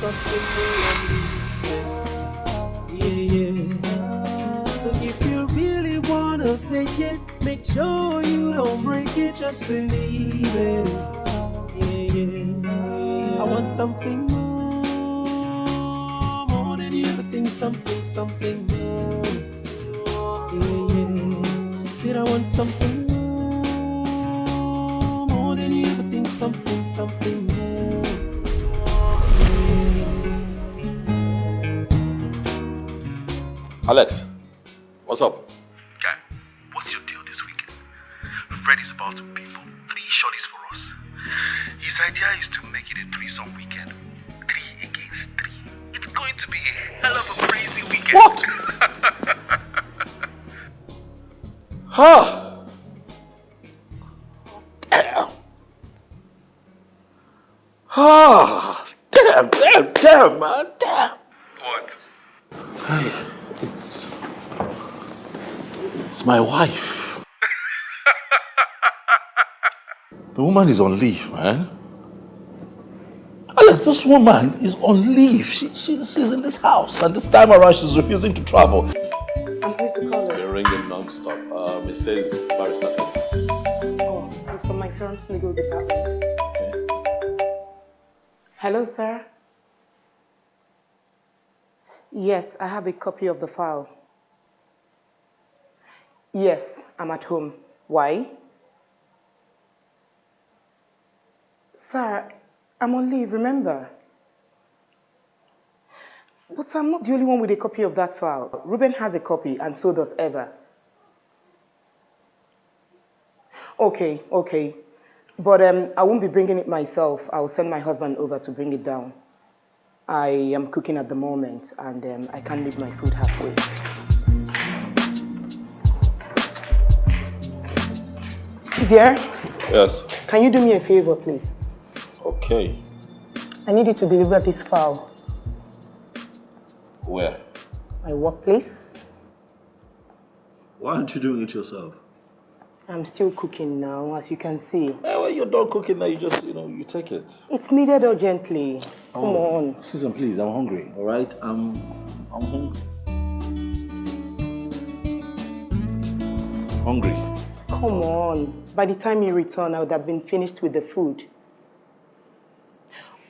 trust in me, I'm leaving. Yeah. So if you really wanna take it, make sure you don't break it, just believe it. Yeah. I want something more than everything, something more. Yeah. Said I want something more than everything, something more. Alex, what's up? Guy, what's your deal this weekend? Freddy's about to pimple 3 shorties for us. His idea is to make it a threesome weekend. 3 against 3. It's going to be a hell of a crazy weekend. What? Ha! Damn. Ah, damn, man, damn. What? Hey, it's my wife. The woman is on leave, man. Alex, this woman is on leave. She's in this house, and this time around she's refusing to travel. And who's the caller? They're ringing non-stop. It says Barrister Philip. Oh, it's from my firm's legal department. Okay. Hello, sir. Yes, I have a copy of the file. Yes, I'm at home. Why? Sir, I'm on leave, remember? But I'm not the only one with a copy of that file. Ruben has a copy, and so does Eva. Okay. But I won't be bringing it myself. I'll send my husband over to bring it down. I am cooking at the moment, and I can't leave my food halfway. Dear? Yes. Can you do me a favor, please? Okay. I need you to deliver this file. Where? My workplace. Why aren't you doing it yourself? I'm still cooking now, as you can see. When you're done cooking, then you just, you take it. It's needed urgently. Come on. Susan, please, I'm hungry, all right? I'm hungry. Hungry? Come on. By the time you return, I would have been finished with the food.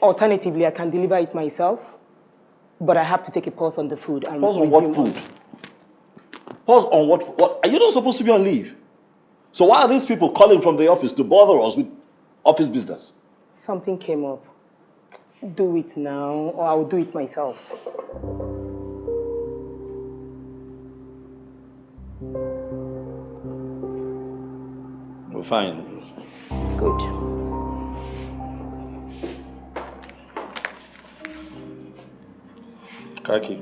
Alternatively, I can deliver it myself, but I have to take a pause on the food. And Pause on what food? Pause on what? Are you not supposed to be on leave? So why are these people calling from the office to bother us with office business? Something came up. Do it now, or I'll do it myself. We're fine. Good. Kaki.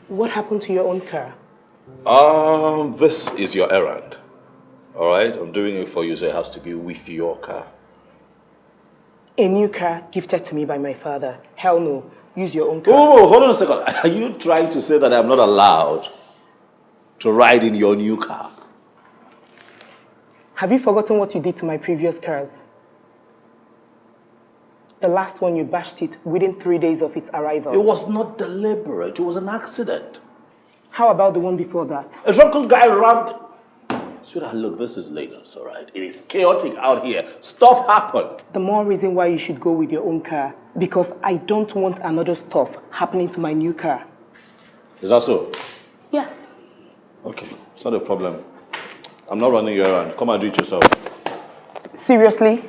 What happened to your own car? This is your errand. All right? I'm doing it for you, so it has to be with your car. A new car gifted to me by my father. Hell no. Use your own car. Oh, hold on a second. Are you trying to say that I'm not allowed to ride in your new car? Have you forgotten what you did to my previous cars? The last one, you bashed it within 3 days of its arrival. It was not deliberate. It was an accident. How about the one before that? A drunken guy rammed. Sweetheart, look, this is Lagos, all right? It is chaotic out here. Stuff happened. The more reason why you should go with your own car, because I don't want another stuff happening to my new car. Is that so? Yes. Okay, it's not a problem. I'm not running you around. Come and do it yourself. Seriously?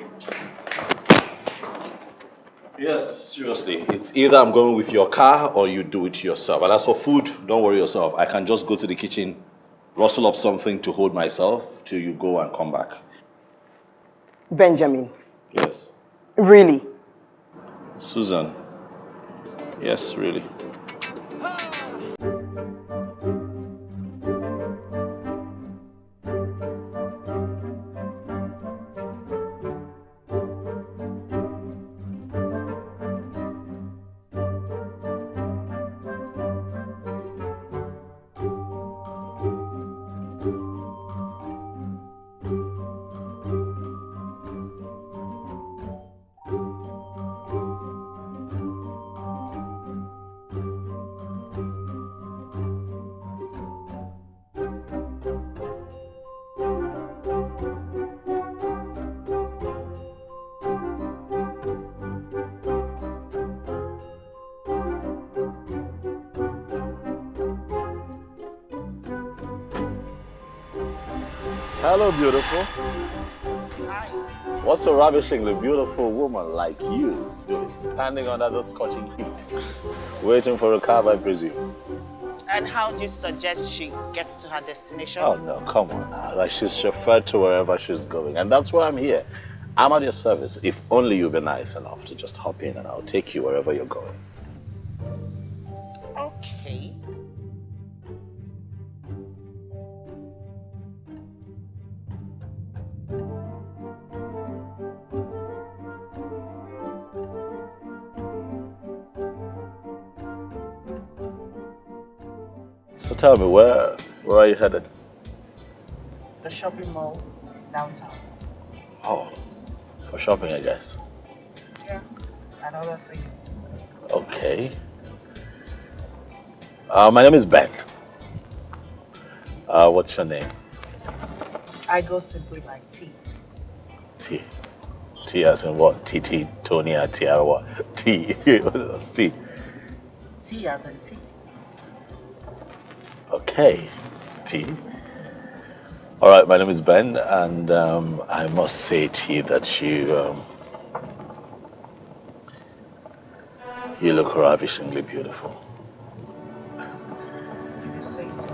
Yes, seriously. It's either I'm going with your car or you do it yourself. And as for food, don't worry yourself. I can just go to the kitchen, rustle up something to hold myself till you go and come back. Benjamin. Yes. Really? Susan. Yes, really. Hello, beautiful. Hi. What's a ravishingly beautiful woman like you doing standing under the scorching heat? Waiting for a cab, I presume. And how do you suggest she gets to her destination? Oh, no, come on now. Like, she's chauffeured to wherever she's going. And that's why I'm here. I'm at your service. If only you'd be nice enough to just hop in and I'll take you wherever you're going. Okay. So tell me, where are you headed? The shopping mall downtown. Oh, for shopping, I guess. Yeah, and other things. Okay. My name is Ben. What's your name? I go simply by T. T. T as in what? TT, Tony, T, or what? T. What's T? T as in T. Okay, T. All right, my name is Ben, and I must say, T, that you look ravishingly beautiful. You say so.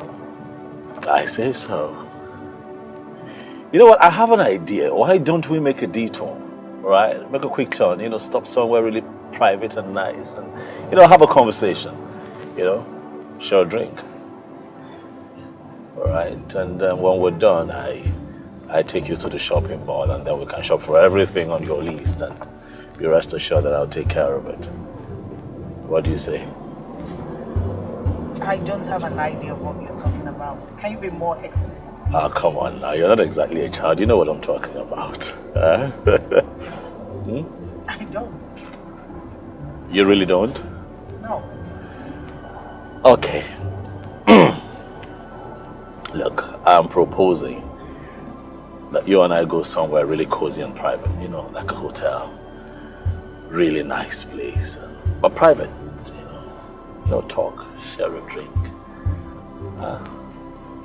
I say so. You know what? I have an idea. Why don't we make a detour? Right? Make a quick turn. You know, stop somewhere really private and nice, and have a conversation. Share a drink. All right, and when we're done, I take you to the shopping mall, and then we can shop for everything on your list, and be rest assured that I'll take care of it. What do you say? I don't have an idea of what you're talking about. Can you be more explicit? Ah, come on now. You're not exactly a child. You know what I'm talking about. I don't. You really don't? No. Okay. Look, I'm proposing that you and I go somewhere really cozy and private, like a hotel. Really nice place, but private, no talk, share a drink.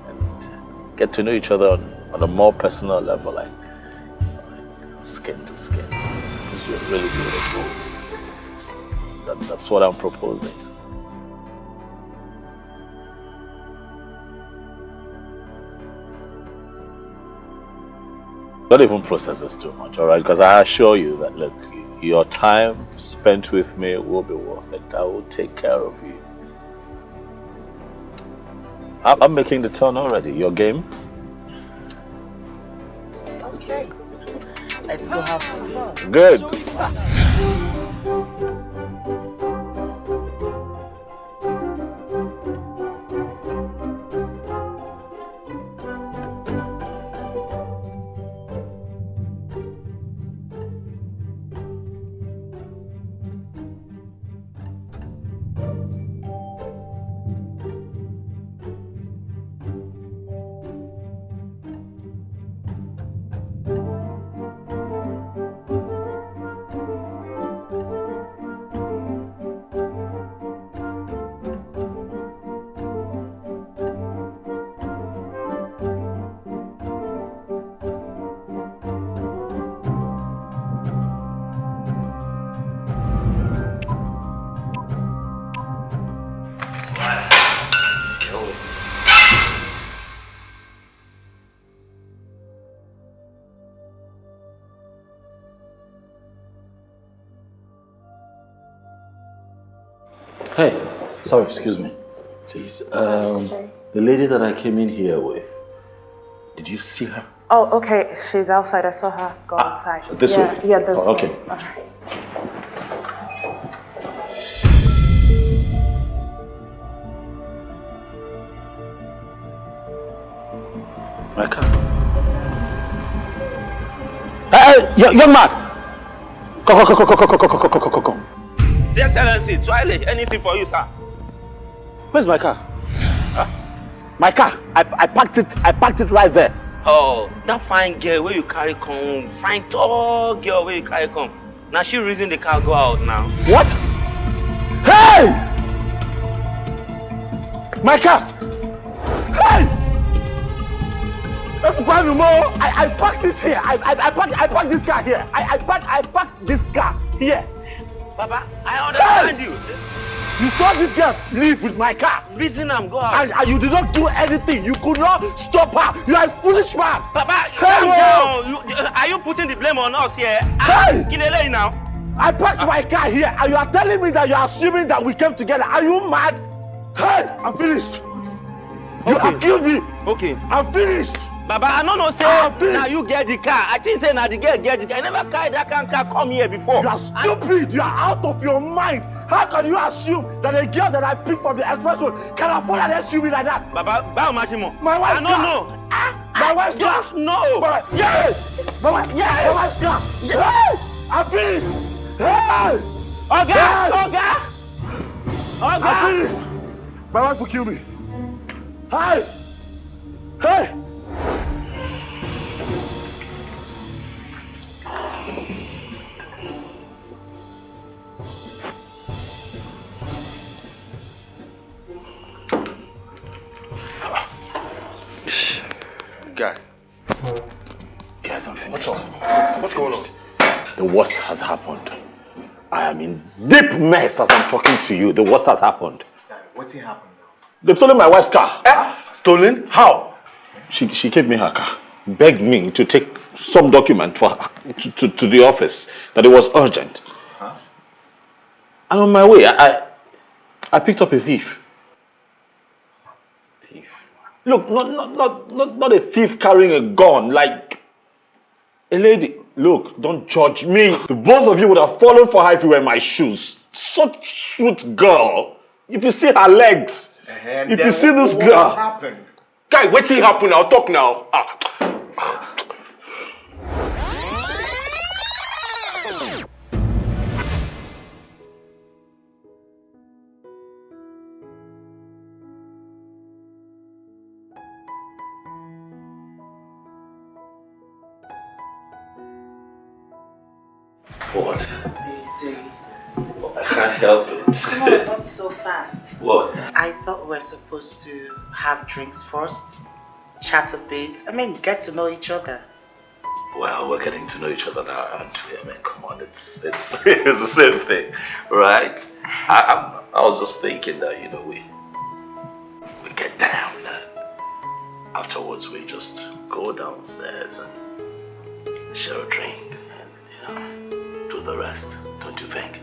And get to know each other on a more personal level, like skin to skin. Because you're really beautiful. That's what I'm proposing. Don't even process this too much, all right? Because I assure you that, look, your time spent with me will be worth it. I will take care of you. I'm making the turn already. Your game? Okay. Let's go have some fun. Good. Hey, sorry, excuse me. Please, the lady that I came in here with, did you see her? Oh, okay. She's outside. I saw her go outside. This way? Yeah, this way. Okay. Okay. My car. Hey, young man! Come. Your Excellency, Twilight, anything for you, sir? Where's my car? Huh? My car. I parked it right there. Oh, that fine girl where you carry come, fine tall girl where you carry come. Now she reason the car go out now. What? Hey! My car! Hey! I parked this here. I parked this car here. I parked this car here. Papa, I understand you. You saw this girl leave with my car. Reason I'm going. And you did not do anything. You could not stop her. You are a foolish man. Papa, calm down. Are you putting the blame on us here? Hey! Kilele now. I parked my car here and you are telling me that you are assuming that we came together. Are you mad? Hey! I'm finished. You have killed me. Okay. I'm finished. Baba, I don't know, say, now you get the car. I think say now the girl get the car. I never carried that car come here before. You are stupid. You are out of your mind. How can you assume that a girl that I picked from the express road can afford an SUV like that? Baba, buy Machimo. My wife's car. I don't know. My wife's car. No. Yes. My wife's car. Yes. I'm finished. Hey. Oga. I'm finished. My wife will kill me. Hey. Guys, I'm finished. What's up? What's going on? The worst has happened. I am in deep mess as I'm talking to you. The worst has happened. What's happened now? They've stolen my wife's car. Stolen? How? She gave me her car, begged me to take some document for her to the office, that it was urgent. Huh? And on my way, I picked up a thief. Look, not a thief carrying a gun, like a lady. Look, don't judge me. The both of you would have fallen for her if you were in my shoes. Such sweet girl. If you see her legs, if you see this girl. What happened? Guy, what's happened now? Talk now. What? I can't help it. Come on, not so fast. What? I thought we were supposed to have drinks first, chat a bit. I mean, get to know each other. Well, we're getting to know each other now, aren't we? I mean, come on, it's the same thing, right? I was just thinking that, you know, we get down and afterwards we just go downstairs and share a drink and, you know, do the rest, don't you think?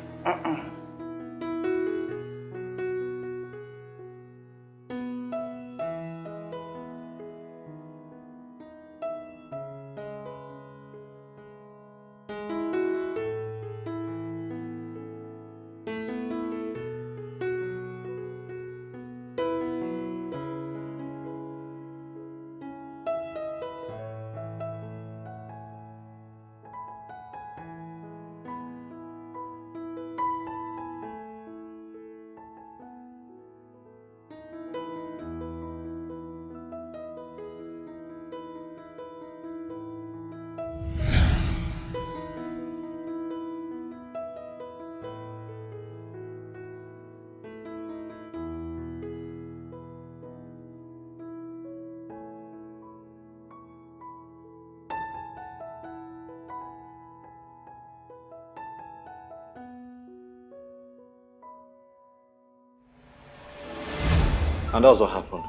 And that's what happened.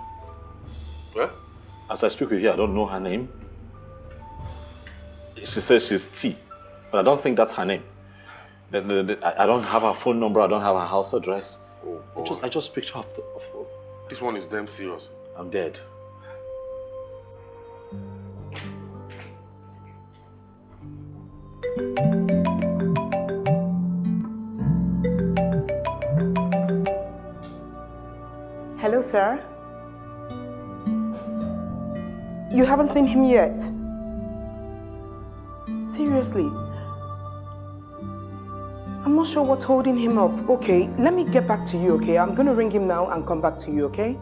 What? As I speak with you, I don't know her name. She says she's T, but I don't think that's her name. I don't have her phone number, I don't have her house address. Oh, I just picked her off the... This one is damn serious. I'm dead. Hello, sir. You haven't seen him yet? Seriously? I'm not sure what's holding him up. Okay, let me get back to you, okay? I'm gonna ring him now and come back to you, okay?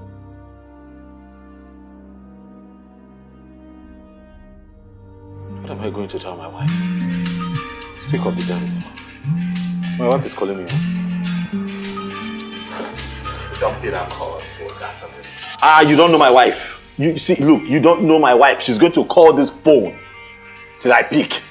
What am I going to tell my wife? Speak of the devil. My wife is calling me. Don't pay that call for that something. You don't know my wife. You see, look, you don't know my wife. She's going to call this phone till I pick.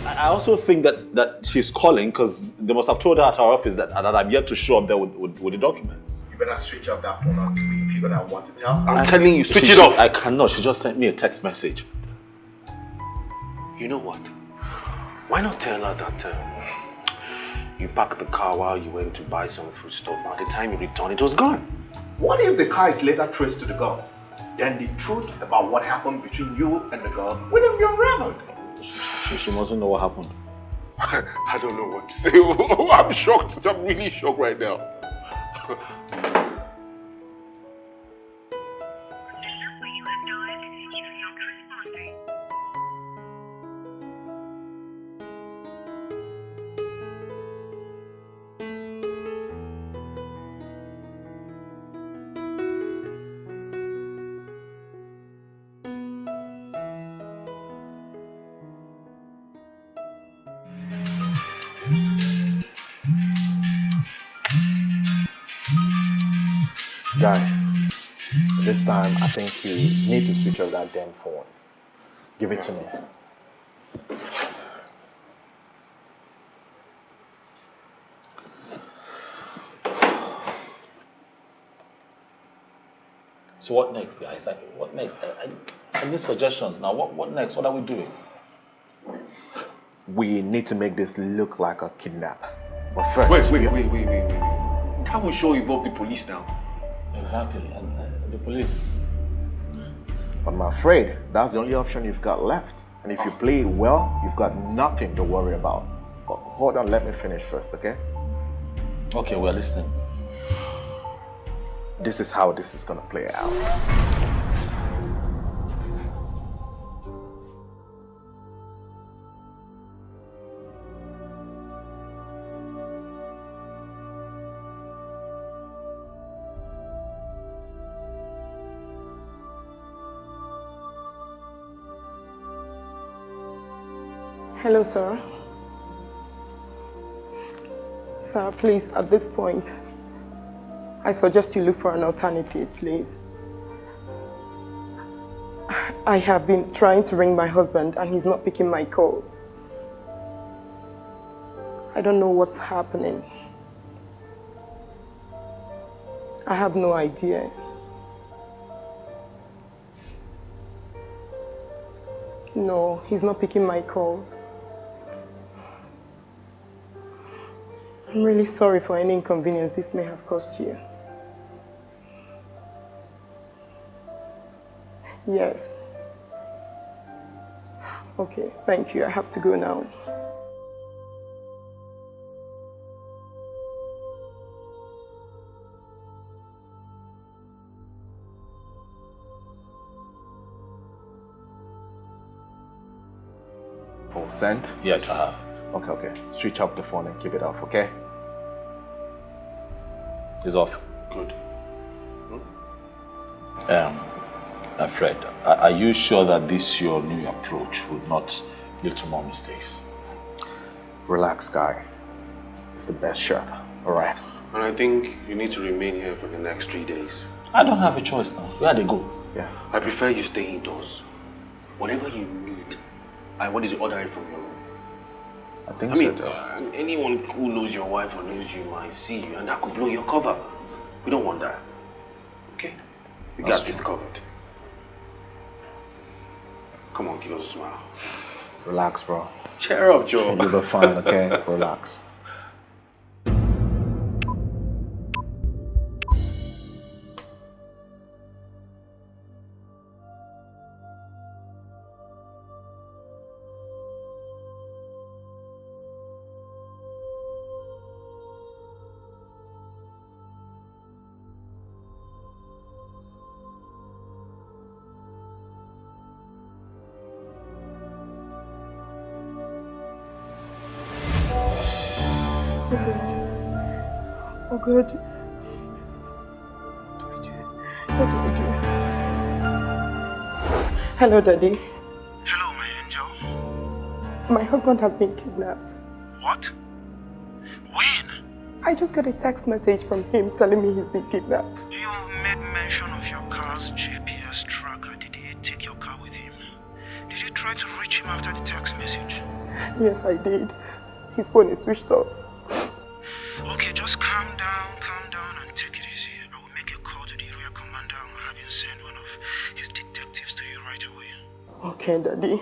I also think that she's calling because they must have told her at her office that I'm yet to show up there with the documents. You better switch off that phone on if you're gonna want to tell. I'm telling you, switch it off. I cannot. She just sent me a text message. You know what? Why not tell her that you parked the car while you went to buy some food stuff. By the time you returned, it was gone. What if the car is later traced to the girl? Then the truth about what happened between you and the girl will have been unraveled. She mustn't know what happened. I don't know what to say. I'm shocked. I'm really shocked right now. Guy, this time I think you need to switch off that damn phone. Give it to me. So what next, guys? Like, what next? I need suggestions now. What next? What are we doing? We need to make this look like a kidnap. But first... Wait. Can't we show involve the police now? Exactly, and the police. But I'm afraid that's the only option you've got left. And if you play it well, you've got nothing to worry about. But hold on, let me finish first, okay? Okay, we're listening. This is how this is gonna play out. Hello, sir. Sir, please, at this point, I suggest you look for an alternative, please. I have been trying to ring my husband and he's not picking my calls. I don't know what's happening. I have no idea. No, he's not picking my calls. I'm really sorry for any inconvenience this may have caused you. Yes. Okay, thank you. I have to go now. Oh, sent? Yes, I have. Okay. Switch off the phone and keep it off, okay? It's off. Good. Fred, are you sure that this your new approach would not lead to more mistakes? Relax, guy. It's the best shot, all right? And I think you need to remain here for the next 3 days. I don't have a choice now. Where they go? Yeah. I prefer you stay indoors. Whatever you need, I want you to order it from your room. I think I mean, so. anyone who knows your wife or knows you might see you, and that could blow your cover. We don't want that. Okay? We got this covered. Come on, give us a smile. Relax, bro. Cheer up, Joe. You'll be fine, okay? Relax. God. What do I do? Hello, Daddy. Hello, my angel. My husband has been kidnapped. What? When? I just got a text message from him telling me he's been kidnapped. You made mention of your car's GPS tracker. Did he take your car with him? Did you try to reach him after the text message? Yes, I did. His phone is switched off. Okay, just calm down and take it easy. I will make a call to the area commander and have him send one of his detectives to you right away. Okay, Daddy.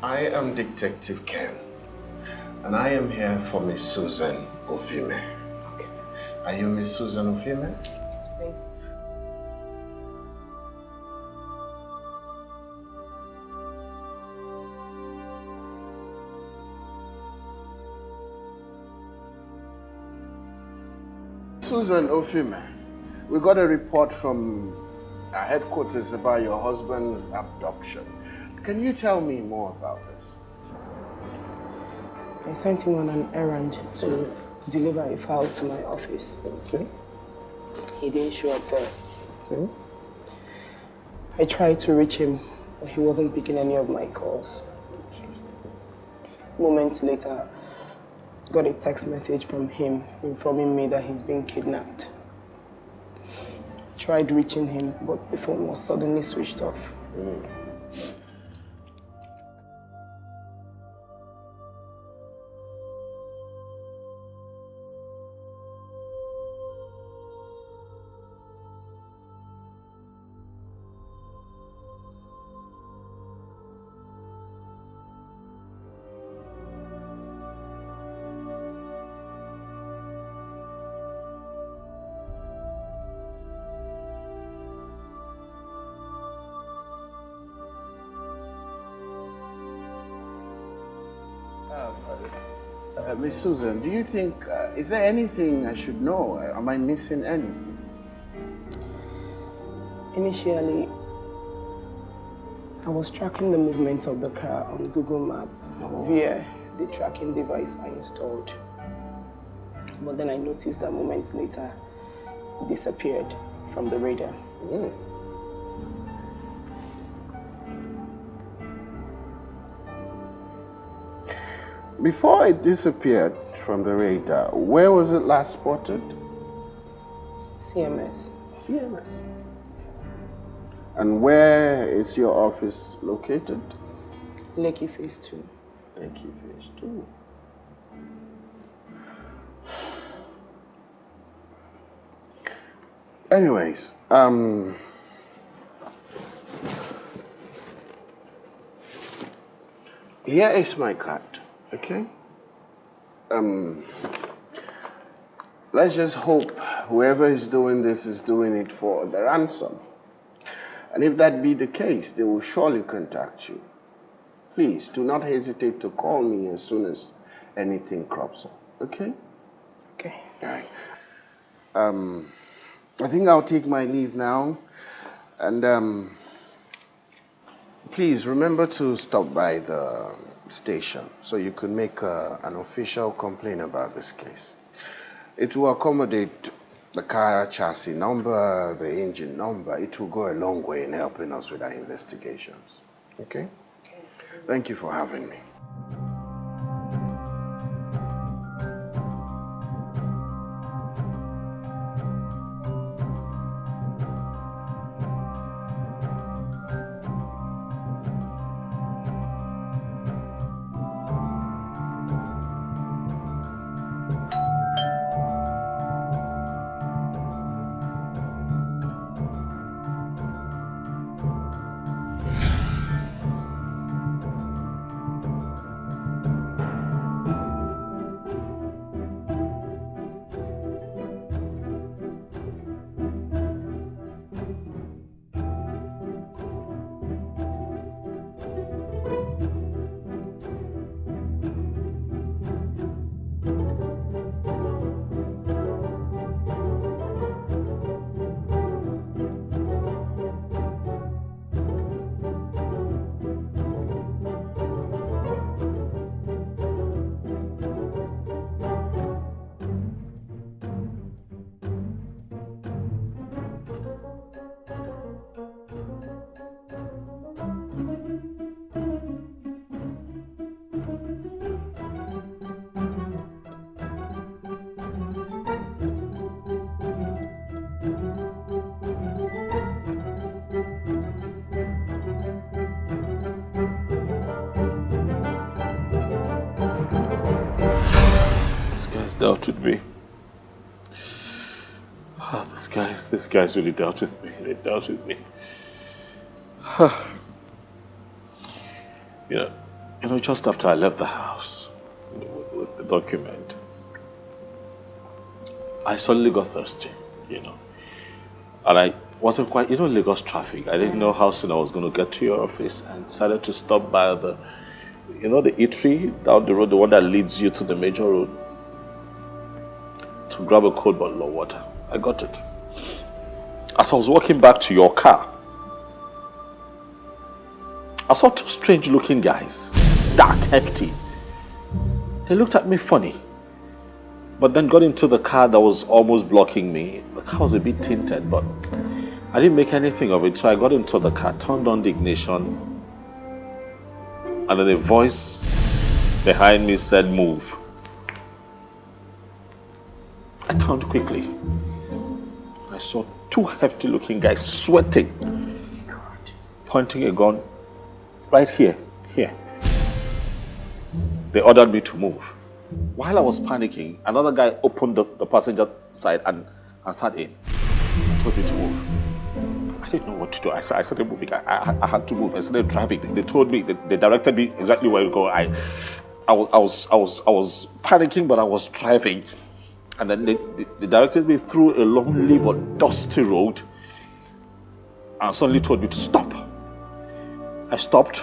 I am Detective Ken, and I am here for Miss Susan Ofime. Okay. Are you Miss Susan Ofime? Yes, please. Susan Ofime, we got a report from our headquarters about your husband's abduction. Can you tell me more about this? I sent him on an errand to deliver a file to my office. Okay. He didn't show up there. Okay. I tried to reach him, but he wasn't picking any of my calls. Moments later, I got a text message from him informing me that he's been kidnapped. I tried reaching him, but the phone was suddenly switched off. Miss Susan, do you think, is there anything I should know? Am I missing anything? Initially, I was tracking the movement of the car on Google Map via the tracking device I installed. But then I noticed that moments later, it disappeared from the radar. Before it disappeared from the radar, where was it last spotted? CMS. CMS? Yes. And where is your office located? Lekki Phase 2. Lekki Phase 2. Anyways, here is my card, okay? Let's just hope whoever is doing this is doing it for the ransom. And if that be the case, they will surely contact you. Please, do not hesitate to call me as soon as anything crops up, okay? Okay. All right. I think I'll take my leave now. And please remember to stop by the station so you can make an official complaint about this case. It will accommodate the car chassis number, the engine number. It will go a long way in helping us with our investigations. Okay? Okay. Thank you for having me. dealt with me. This guy's really dealt with me. They dealt with me. You know, just after I left the house with the document, I suddenly got thirsty, you know. And I wasn't quite, Lagos traffic. I didn't know how soon I was going to get to your office, and decided to stop by the eatery down the road, the one that leads you to the major road, to grab a cold bottle of water. I got it. As I was walking back to your car, I saw two strange-looking guys, dark, hefty. They looked at me funny, but then got into the car that was almost blocking me. The car was a bit tinted, but I didn't make anything of it, so I got into the car, turned on the ignition, and then a voice behind me said, "Move." I turned quickly. I saw two hefty-looking guys sweating, pointing a gun right here. They ordered me to move. While I was panicking, another guy opened the passenger side and sat in. He told me to move. I didn't know what to do. I started moving. I had to move. I started driving. They told me, they directed me exactly where to go. I was panicking, but I was driving. And then they directed me through a lonely but dusty road, and suddenly told me to stop. I stopped.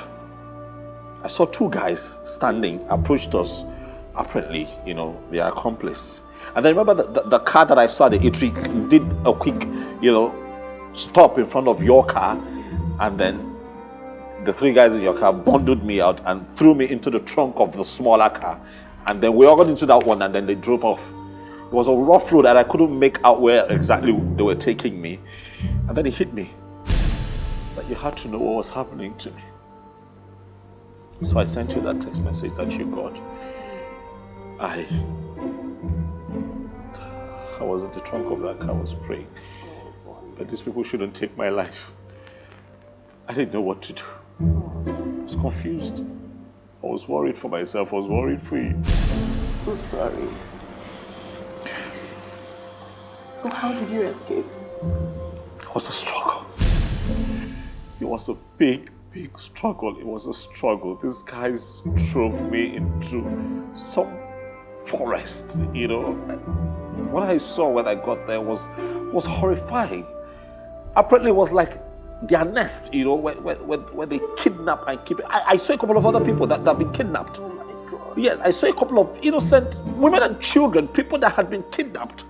I saw two guys standing, approached us, apparently, their accomplice. And then remember the car that I saw at the eatery did a quick, stop in front of your car, and then the three guys in your car bundled me out and threw me into the trunk of the smaller car. And then we all got into that one, and then they drove off. It was a rough road and I couldn't make out where exactly they were taking me. And then it hit me that you had to know what was happening to me. So I sent you that text message that you got. I was in the trunk of that car, I was praying that these people shouldn't take my life. I didn't know what to do. I was confused. I was worried for myself. I was worried for you. So sorry. So how did you escape? It was a struggle. It was a big struggle. It was a struggle. These guys drove me into some forest, What I saw when I got there was horrifying. Apparently it was like their nest, where they kidnap and keep it. I saw a couple of other people that had been kidnapped. Oh my God. Yes, I saw a couple of innocent women and children, people that had been kidnapped,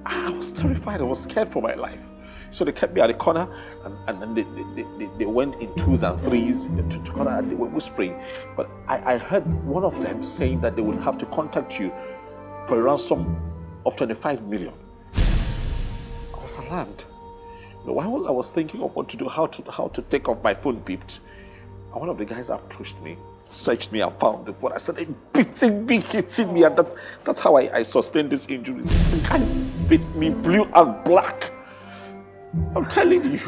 I was terrified. I was scared for my life. So they kept me at the corner, and then they went in twos and threes to corner, and they were whispering. But I heard one of them saying that they would have to contact you for a ransom of 25 million. I was alarmed. While I was thinking of what to do, how to take off, my phone beeped. And one of the guys approached me, searched me, and found the phone. I started beating me, hitting me, and that's how I sustained these injuries. The guy beat me blue and black. I'm telling you,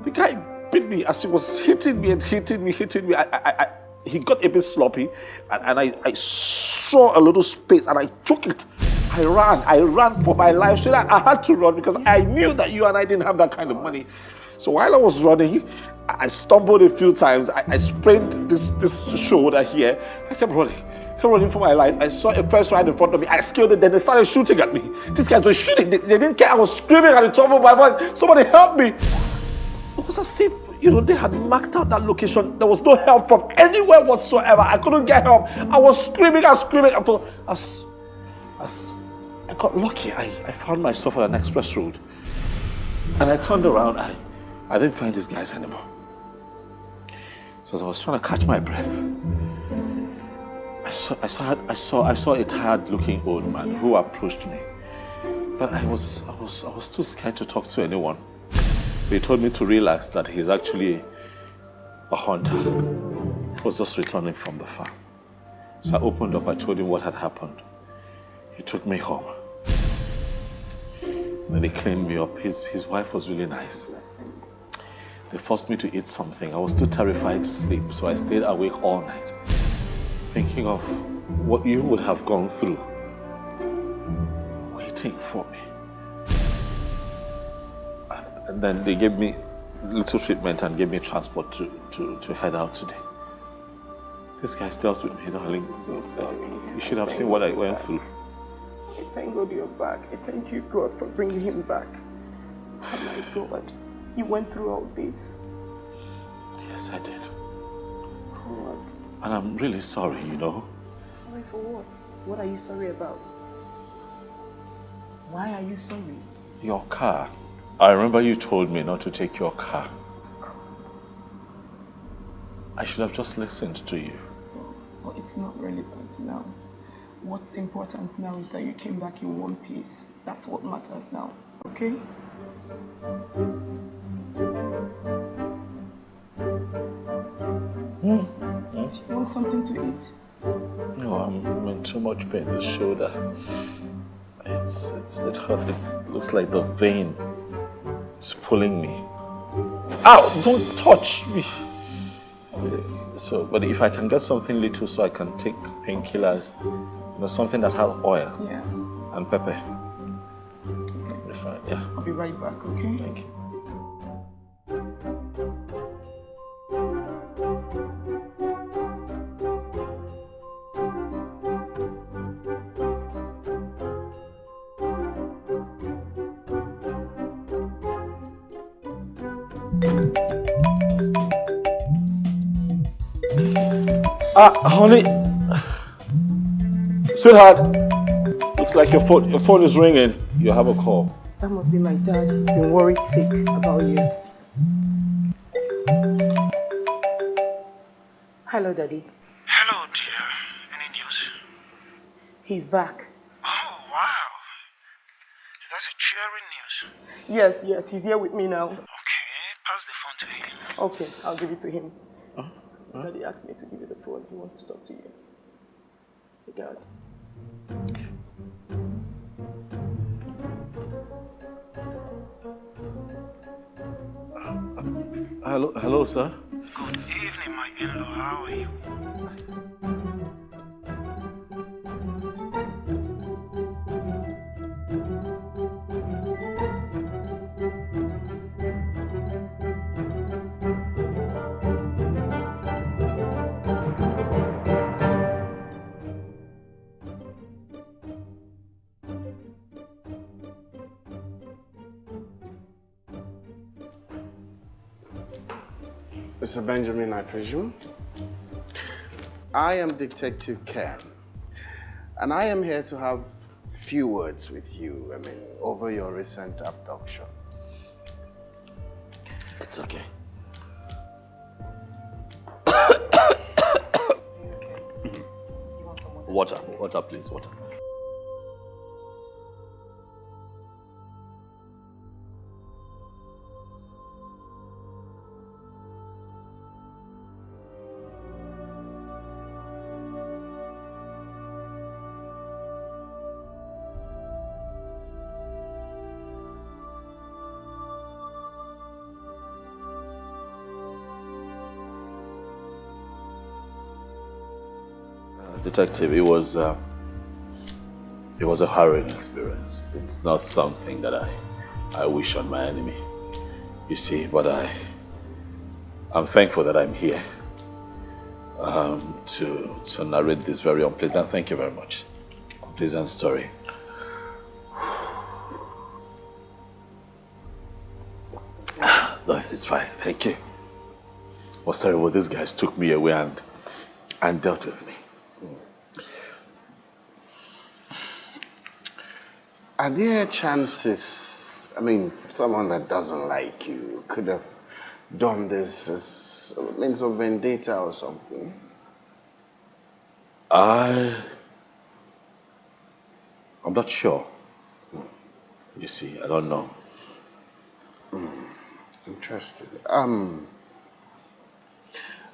the guy beat me as he was hitting me. He got a bit sloppy, and I saw a little space, and I took it. I ran for my life. So that I had to run because I knew that you and I didn't have that kind of money. So while I was running, I stumbled a few times. I sprained this shoulder here. I kept running for my life. I saw a first right in front of me. I scaled it, then they started shooting at me. These guys were shooting. They didn't care. I was screaming at the top of my voice. Somebody help me. It was as if, they had marked out that location. There was no help from anywhere whatsoever. I couldn't get help. I was screaming and screaming. As I got lucky, I found myself on an express road. And I turned around. I didn't find these guys anymore. So as I was trying to catch my breath, I saw a tired-looking old man who approached me. But I was too scared to talk to anyone. He told me to relax, that he's actually a hunter. He was just returning from the farm. So I opened up, I told him what had happened. He took me home. Then he cleaned me up. His wife was really nice. They forced me to eat something. I was too terrified to sleep, so I stayed awake all night, thinking of what you would have gone through waiting for me. And then they gave me little treatment and gave me transport to head out today. This guy's dealt with me, darling. I'm so sorry. You should have seen what I went through. I thank God you're back. I thank you, God, for bringing him back. Oh my God. You went through all this. Yes, I did. God. And I'm really sorry, you know. Sorry for what? What are you sorry about? Why are you sorry? Your car. I remember you told me not to take your car. I should have just listened to you. But it's not relevant now. What's important now is that you came back in one piece. That's what matters now, okay? Do you want something to eat? No, I'm in too much pain. The shoulder. It hurts. It looks like the vein is pulling me. Ow! Don't touch me. Yes. So, but if I can get something little so I can take painkillers, you know, something that has oil and pepper. Okay. Fine. Yeah. I'll be right back, okay? Thank you. Honey, sweetheart, looks like your phone is ringing. You have a call. That must be my dad. Been worried sick about you. Hello, Daddy. Hello, dear. Any news? He's back. Oh, wow. That's a cheering news. Yes, he's here with me now. Okay, pass the phone to him. Okay, I'll give it to him. Daddy asked me to give you the phone. He wants to talk to you. Hey, Dad. Hello, sir. Good evening, my in-law. How are you? Mr. Benjamin, I presume? I am Detective Ken, and I am here to have few words with you, over your recent abduction. It's okay. Water, please, water. Detective, it was a harrowing experience. It's not something that I wish on my enemy. You see, but I'm thankful that I'm here to narrate this very unpleasant. Thank you very much. Unpleasant story. No, it's fine. Thank you. What's terrible? These guys took me away and dealt with me. Are there chances, someone that doesn't like you could have done this as a means of vendetta or something? I'm not sure. You see, I don't know. Interesting.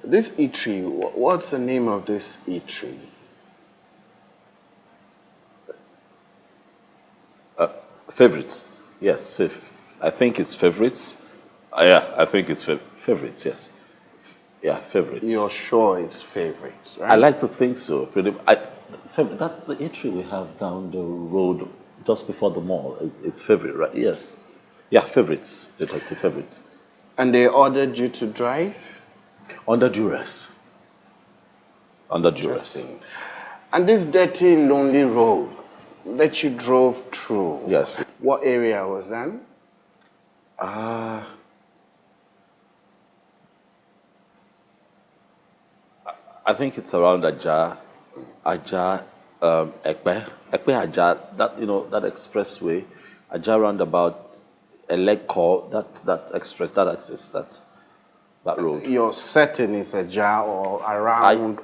This eatery, what's the name of this eatery? Favorites. Yes, I think it's Favorites. Yeah, I think it's Favorites, yes. Yeah, Favorites. You're sure it's Favorites, right? I like to think so. That's the eatery we have down the road, just before the mall. It's Favorite, right? Yes. Yeah, Favorites, Detective Favorites. And they ordered you to drive? Under duress. Under duress. And this dirty, lonely road that you drove through. Yes. What area was that? I think it's around Aja, Ekpe Aja, that, that expressway, Aja roundabout, Eleko, that express, that access, that road. Your setting is Aja or around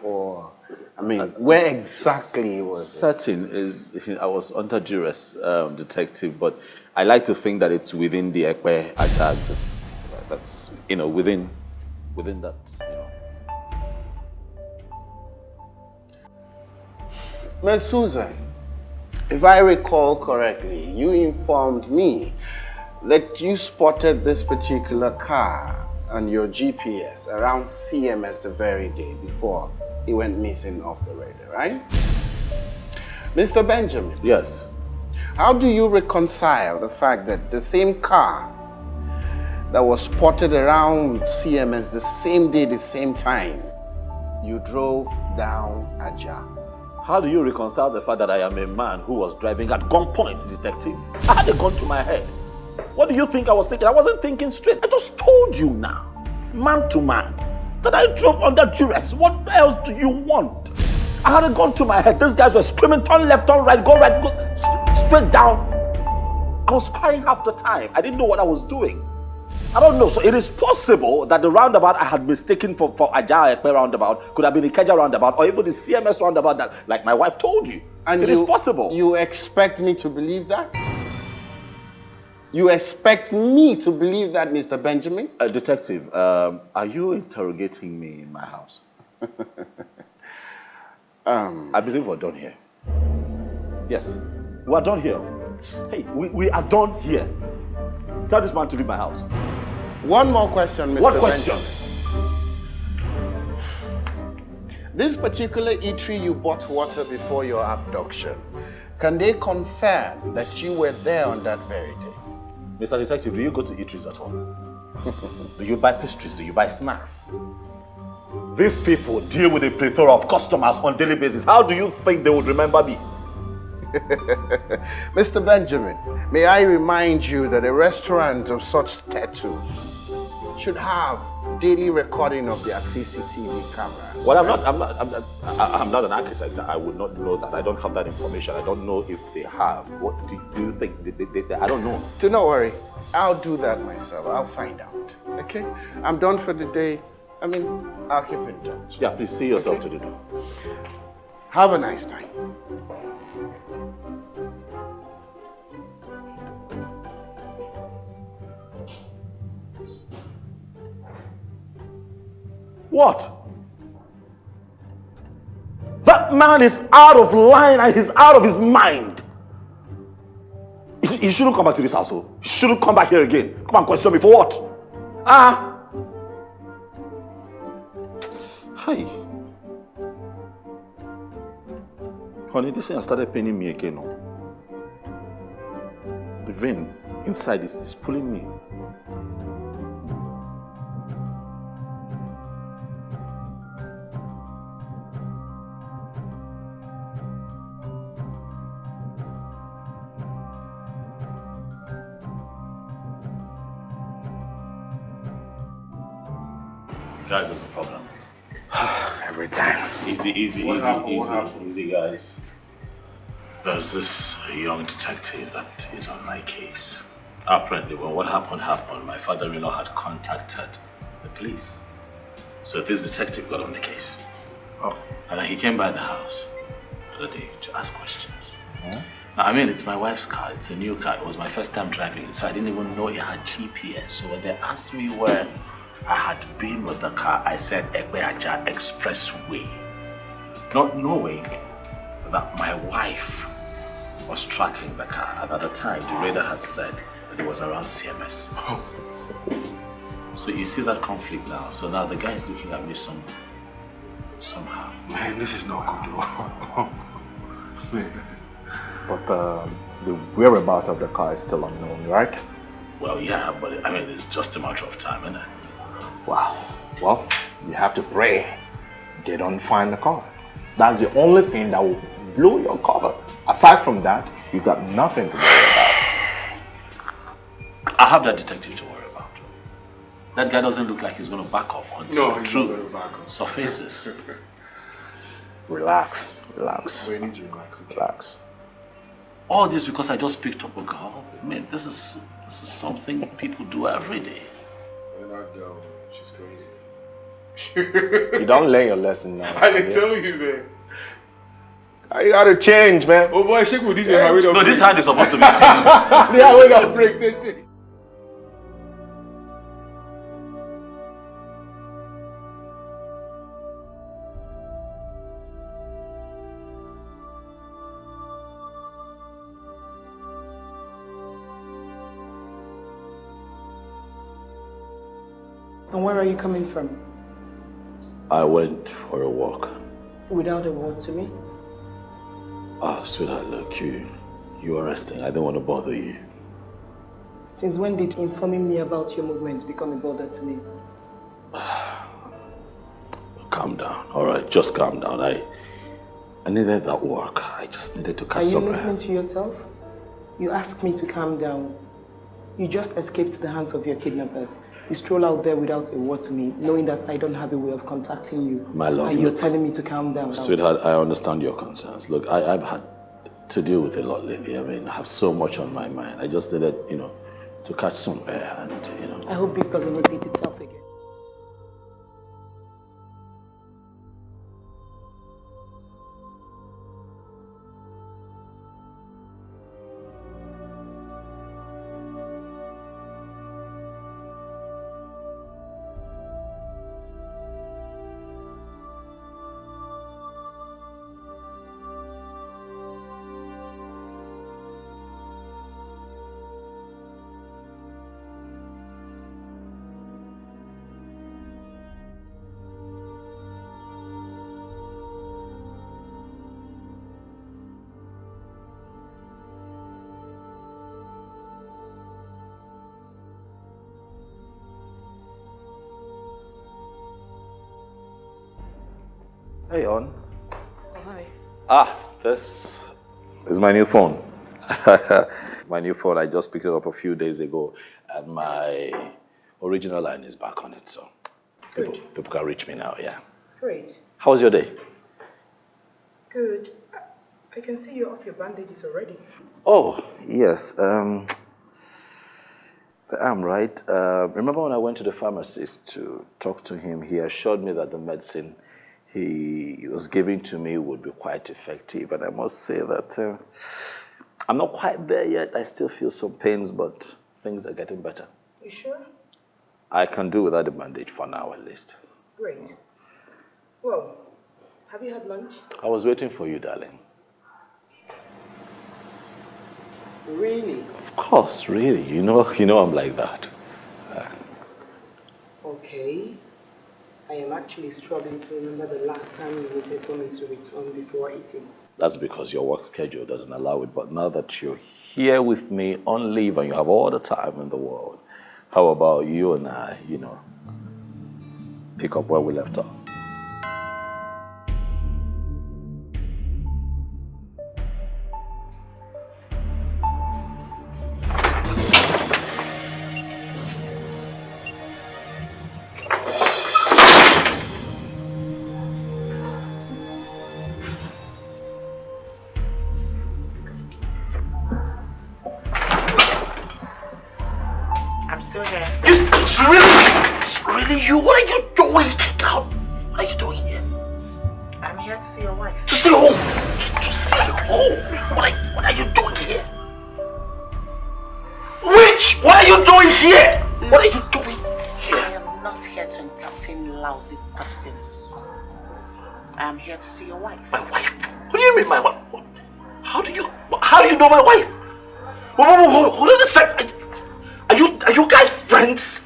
where exactly was it? Setting is, I was under duress, detective, but I like to think that it's within the Ekpe Aja axis. That's, within that, Ms. Susan, if I recall correctly, you informed me that you spotted this particular car on your GPS around CMS the very day before it went missing off the radar, right? Mr. Benjamin. Yes. How do you reconcile the fact that the same car that was spotted around CMS the same day, the same time, you drove down Aja? How do you reconcile the fact that I am a man who was driving at gunpoint, detective? I had a gun to my head. What do you think I was thinking? I wasn't thinking straight. I just told you now, man to man, that I drove under duress. What else do you want? I had a gun to my head. These guys were screaming, turn left, turn right, go straight down. I was crying half the time. I didn't know what I was doing. I don't know. So it is possible that the roundabout I had mistaken for Aja Ekpe roundabout could have been the Ikeja roundabout or even the CMS roundabout that, like my wife told you. And it is possible. You expect me to believe that? You expect me to believe that, Mr. Benjamin? Detective, are you interrogating me in my house? I believe we're done here. Yes, we're done here. Hey, we are done here. Tell this man to leave my house. One more question, Mr. What question? This particular eatery you bought water before your abduction, can they confirm that you were there on that very day? Mr. Detective, do you go to eateries at all? Do you buy pastries? Do you buy snacks? These people deal with a plethora of customers on a daily basis. How do you think they would remember me? Mr. Benjamin, may I remind you that a restaurant of such status should have daily recording of their CCTV cameras. Well, I'm not an architect. I would not know that. I don't have that information. I don't know if they have. What do you think? I don't know. Do not worry. I'll do that myself. I'll find out. Okay? I'm done for the day. I'll keep in touch. Yeah, please see yourself to the door. Have a nice time. What? That man is out of line and he's out of his mind. He shouldn't come back to this household. He shouldn't come back here again. Come and question me for what? Hi. Honey, this thing has started paining me again. No? The vein inside is pulling me. Guys, there's a problem. Every time. Easy, guys. There's this young detective that is on my case. Apparently, when what happened, my father-in-law had contacted the police. So this detective got on the case. Oh. And then he came by the house the other day to ask questions. Now, it's my wife's car. It's a new car. It was my first time driving it, so I didn't even know it had GPS. So when they asked me where I had been with the car, I said Ekpe Aja Expressway, not knowing that my wife was tracking the car. And at the time, the radar had said that it was around CMS. So you see that conflict now. So now the guy is looking at me somehow. Man, this is not good. But the whereabouts of the car is still unknown, right? Well, yeah, but I mean, it's just a matter of time, isn't it? Wow. Well, you have to pray they don't find the car. That's the only thing that will blow your cover. Aside from that, you got nothing to worry about. I have that detective to worry about. That guy doesn't look like he's going to back off until the truth surfaces. Relax. We need to relax. Relax. All this because I just picked up a girl. I mean, this is something people do every day. And that girl, she's crazy. You don't learn your lesson now. I didn't tell you, man. You gotta change, man. Oh boy, shake with this No, this hand is supposed to be. Yeah, we got break. And where are you coming from? I went for a walk. Without a word to me? Sweetheart, look, you're resting. I don't want to bother you. Since when did informing me about your movement become a bother to me? Calm down, all right? Just calm down. I needed that walk. I just needed to catch some air. Are you listening to yourself? You asked me to calm down. You just escaped the hands of your kidnappers. You stroll out there without a word to me, knowing that I don't have a way of contacting you. My love, and you're telling me to calm down. Sweetheart, I understand your concerns. Look, I've had to deal with a lot lately. I mean, I have so much on my mind. I just needed, to catch some air and, I hope this doesn't repeat itself again. Hey, on. Oh, hi. This is my new phone. My new phone, I just picked it up a few days ago, and my original line is back on it, so people can reach me now, yeah. Great. How was your day? Good. I can see you're off your bandages already. Oh, yes. I'm right. Remember when I went to the pharmacist to talk to him, he assured me that the medicine he was giving to me would be quite effective. And I must say that I'm not quite there yet. I still feel some pains, but things are getting better. You sure? I can do without the bandage for now, at least. Great. Well, have you had lunch? I was waiting for you, darling. Really? Of course, really. You know I'm like that. Okay. I am actually struggling to remember the last time you waited for me to return before eating. That's because your work schedule doesn't allow it. But now that you're here with me on leave and you have all the time in the world, how about you and I, pick up where we left off? You, what are you doing? What are you doing here? I'm here to see your wife. To see who? To see who? What are you doing here? Witch! What are you doing here? What are you doing here? I am not here to entertain lousy questions. I am here to see your wife. My wife? What do you mean my wife? How do you know my wife? Hold on a sec. Are you guys friends?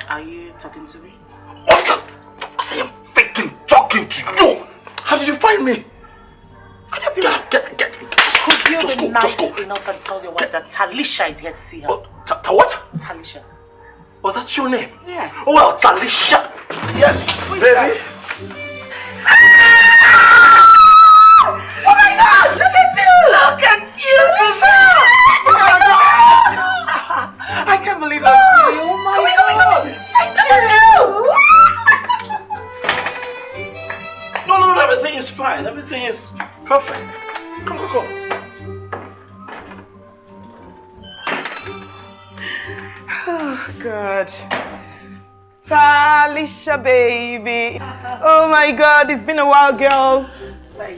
Are you talking to me? Oscar, I am freaking talking to you. How did you find me? Get Just go. nice enough and tell your wife that Talisha is here to see her. What? Talisha. Oh, that's your name? Yes. Oh, well, Talisha. Yes, baby. Oh my God! Look at you! Look at you, Susha! Oh my God! I can't believe I'm seeing you. Oh my God! Look at you! No, everything is fine. Everything is perfect. Come. Oh, God. Talisha, baby. Oh, my God. It's been a while, girl.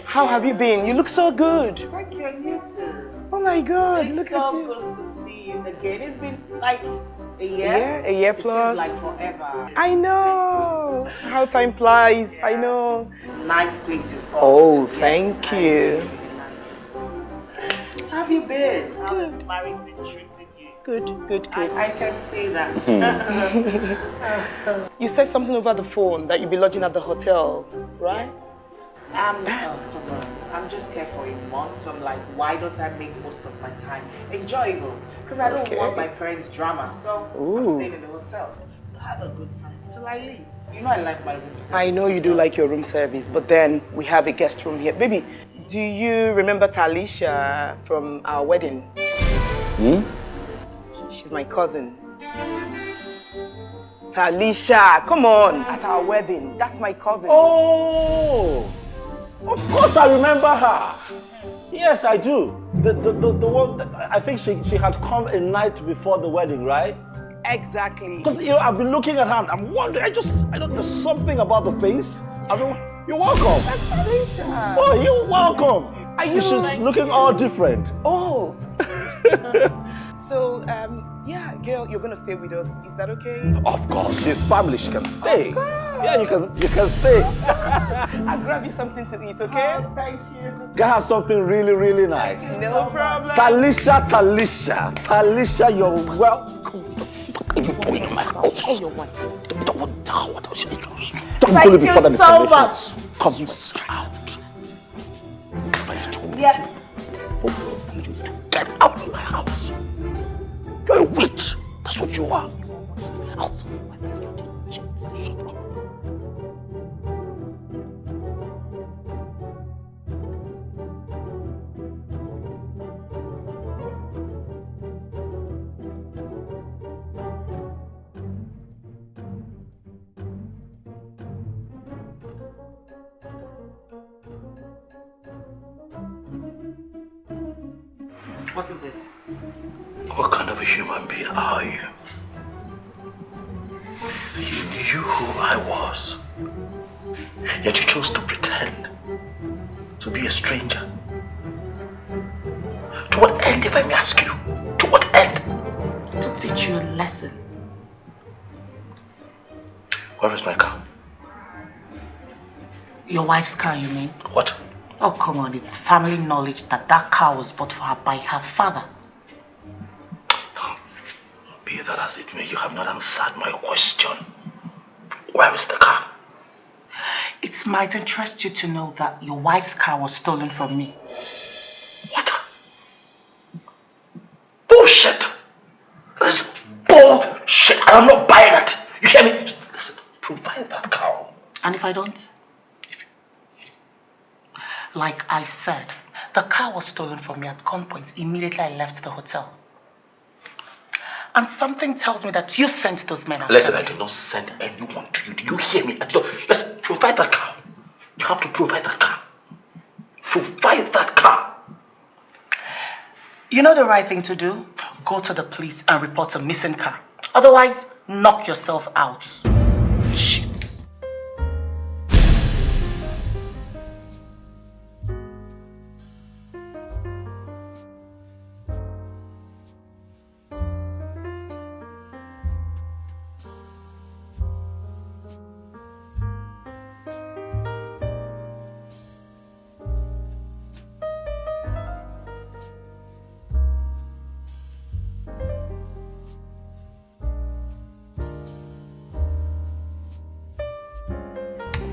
How have you been? You look so good. Thank you, and you too. Oh, my God. It's Look so at you. good to see you again. It's been like a year. Yeah, a year It plus. seems like forever. I know. How time flies. Yeah. I know. Nice place you got. Oh, Yes, thank you. So how have you been? How has marriage been treating you? Good. I can see that. You said something over the phone that you'll be lodging at the hotel, right? I'm just here for a month, so I'm like, why don't I make most of my time enjoyable? Because I don't want my parents' drama, so I'm staying in the hotel to have a good time till I leave. You know I like my room service. I know you do like your room service, but then we have a guest room here. Baby, do you remember Talisha from our wedding? She's my cousin. Talisha, come on, at our wedding. That's my cousin. Oh! Of course I remember her. Yes, I do. The one, I think she had come a night before the wedding, right? Exactly. Because, I've been looking at her and I'm wondering, I don't, there's something about the face. You're welcome. That's Talisha. Oh, you're welcome. She's looking all different. Oh. So, yeah, girl, you're gonna stay with us. Is that okay? Of course, she's family. She can stay. Yeah, you can stay. I'll grab you something to eat, okay? Oh, thank you. Get her something really, really nice. No problem. Talisha, you're welcome. You going in my house? Oh, you're what? Thank you so much. Come out. Yeah. Get out of my house. You're a witch. That's what you are. Out. What is it? What kind of a human being are you? You knew who I was, yet you chose to pretend to be a stranger. To what end, if I may ask you? To what end? To teach you a lesson. Where is my car? Your wife's car, you mean? What? Oh, come on. It's family knowledge that that car was bought for her by her father. Be that as it may, you have not answered my question. Where is the car? It might interest you to know that your wife's car was stolen from me. What? Bullshit! This is bullshit, and I'm not buying it. You hear me? Listen, provide that car. And if I don't? Like I said, the car was stolen from me at gunpoint immediately I left the hotel. And something tells me that you sent those men after Listen, me. I did not send anyone to you. Do you hear me? Listen, provide that car. You have to provide that car. Provide that car. You know the right thing to do? Go to the police and report a missing car. Otherwise, knock yourself out. Shit.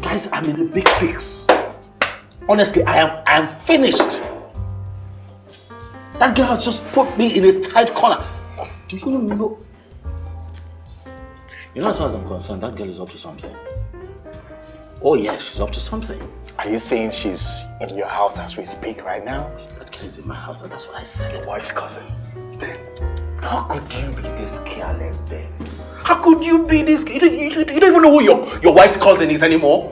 Guys, I'm in a big fix. Honestly, I am finished. That girl has just put me in a tight corner. Do you know? You know, as far as I'm concerned, that girl is up to something. Oh yes, she's up to something. Are you saying she's in your house as we speak right now? That girl is in my house and that's what I said. Your wife's cousin. Ben, how could you be this careless, Ben? How could you be this? You don't even know who your wife's cousin is anymore?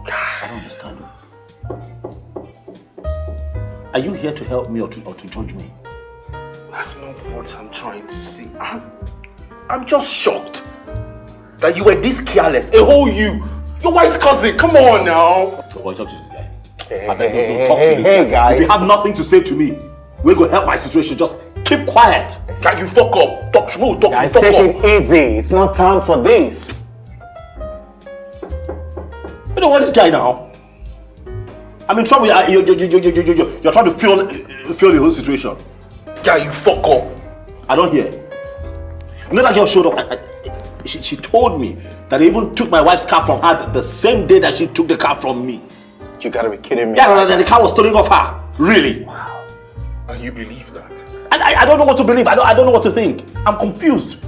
I don't understand. Are you here to help me or to judge me? That's not what I'm trying to say. I'm just shocked that you were this careless. A whole you. Your wife's cousin. Come on now. Boy, talk to this guy. Don't talk to this guy. Guys. If you have nothing to say to me, we're going to help my situation. Just keep quiet. Can you fuck up? Talk to me. Guys, take it easy. It's not time for this. You know what, this guy now? I'm in trouble. You're trying to feel the whole situation. Yeah, you fuck up. I don't hear. You know that girl showed up. She told me that they even took my wife's car from her the same day that she took the car from me. You gotta be kidding me. Yeah, the car was stolen off her. Really? Wow. And you believe that? And I don't know what to believe. I don't know what to think. I'm confused.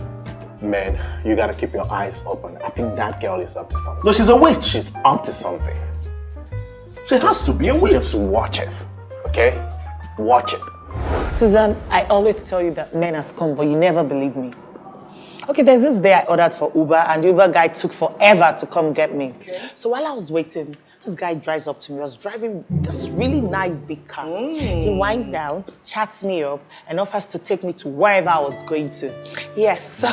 Man, you gotta keep your eyes open. I think that girl is up to something. No, she's a witch. She's up to something. She has to be a witch. Just watch it, okay? Watch it. Susan, I always tell you that men has come, but you never believe me. Okay, there's this day I ordered for Uber, and the Uber guy took forever to come get me. Okay. So while I was waiting, this guy drives up to me. I was driving this really nice big car. He winds down, chats me up, and offers to take me to wherever I was going to. Yes, so,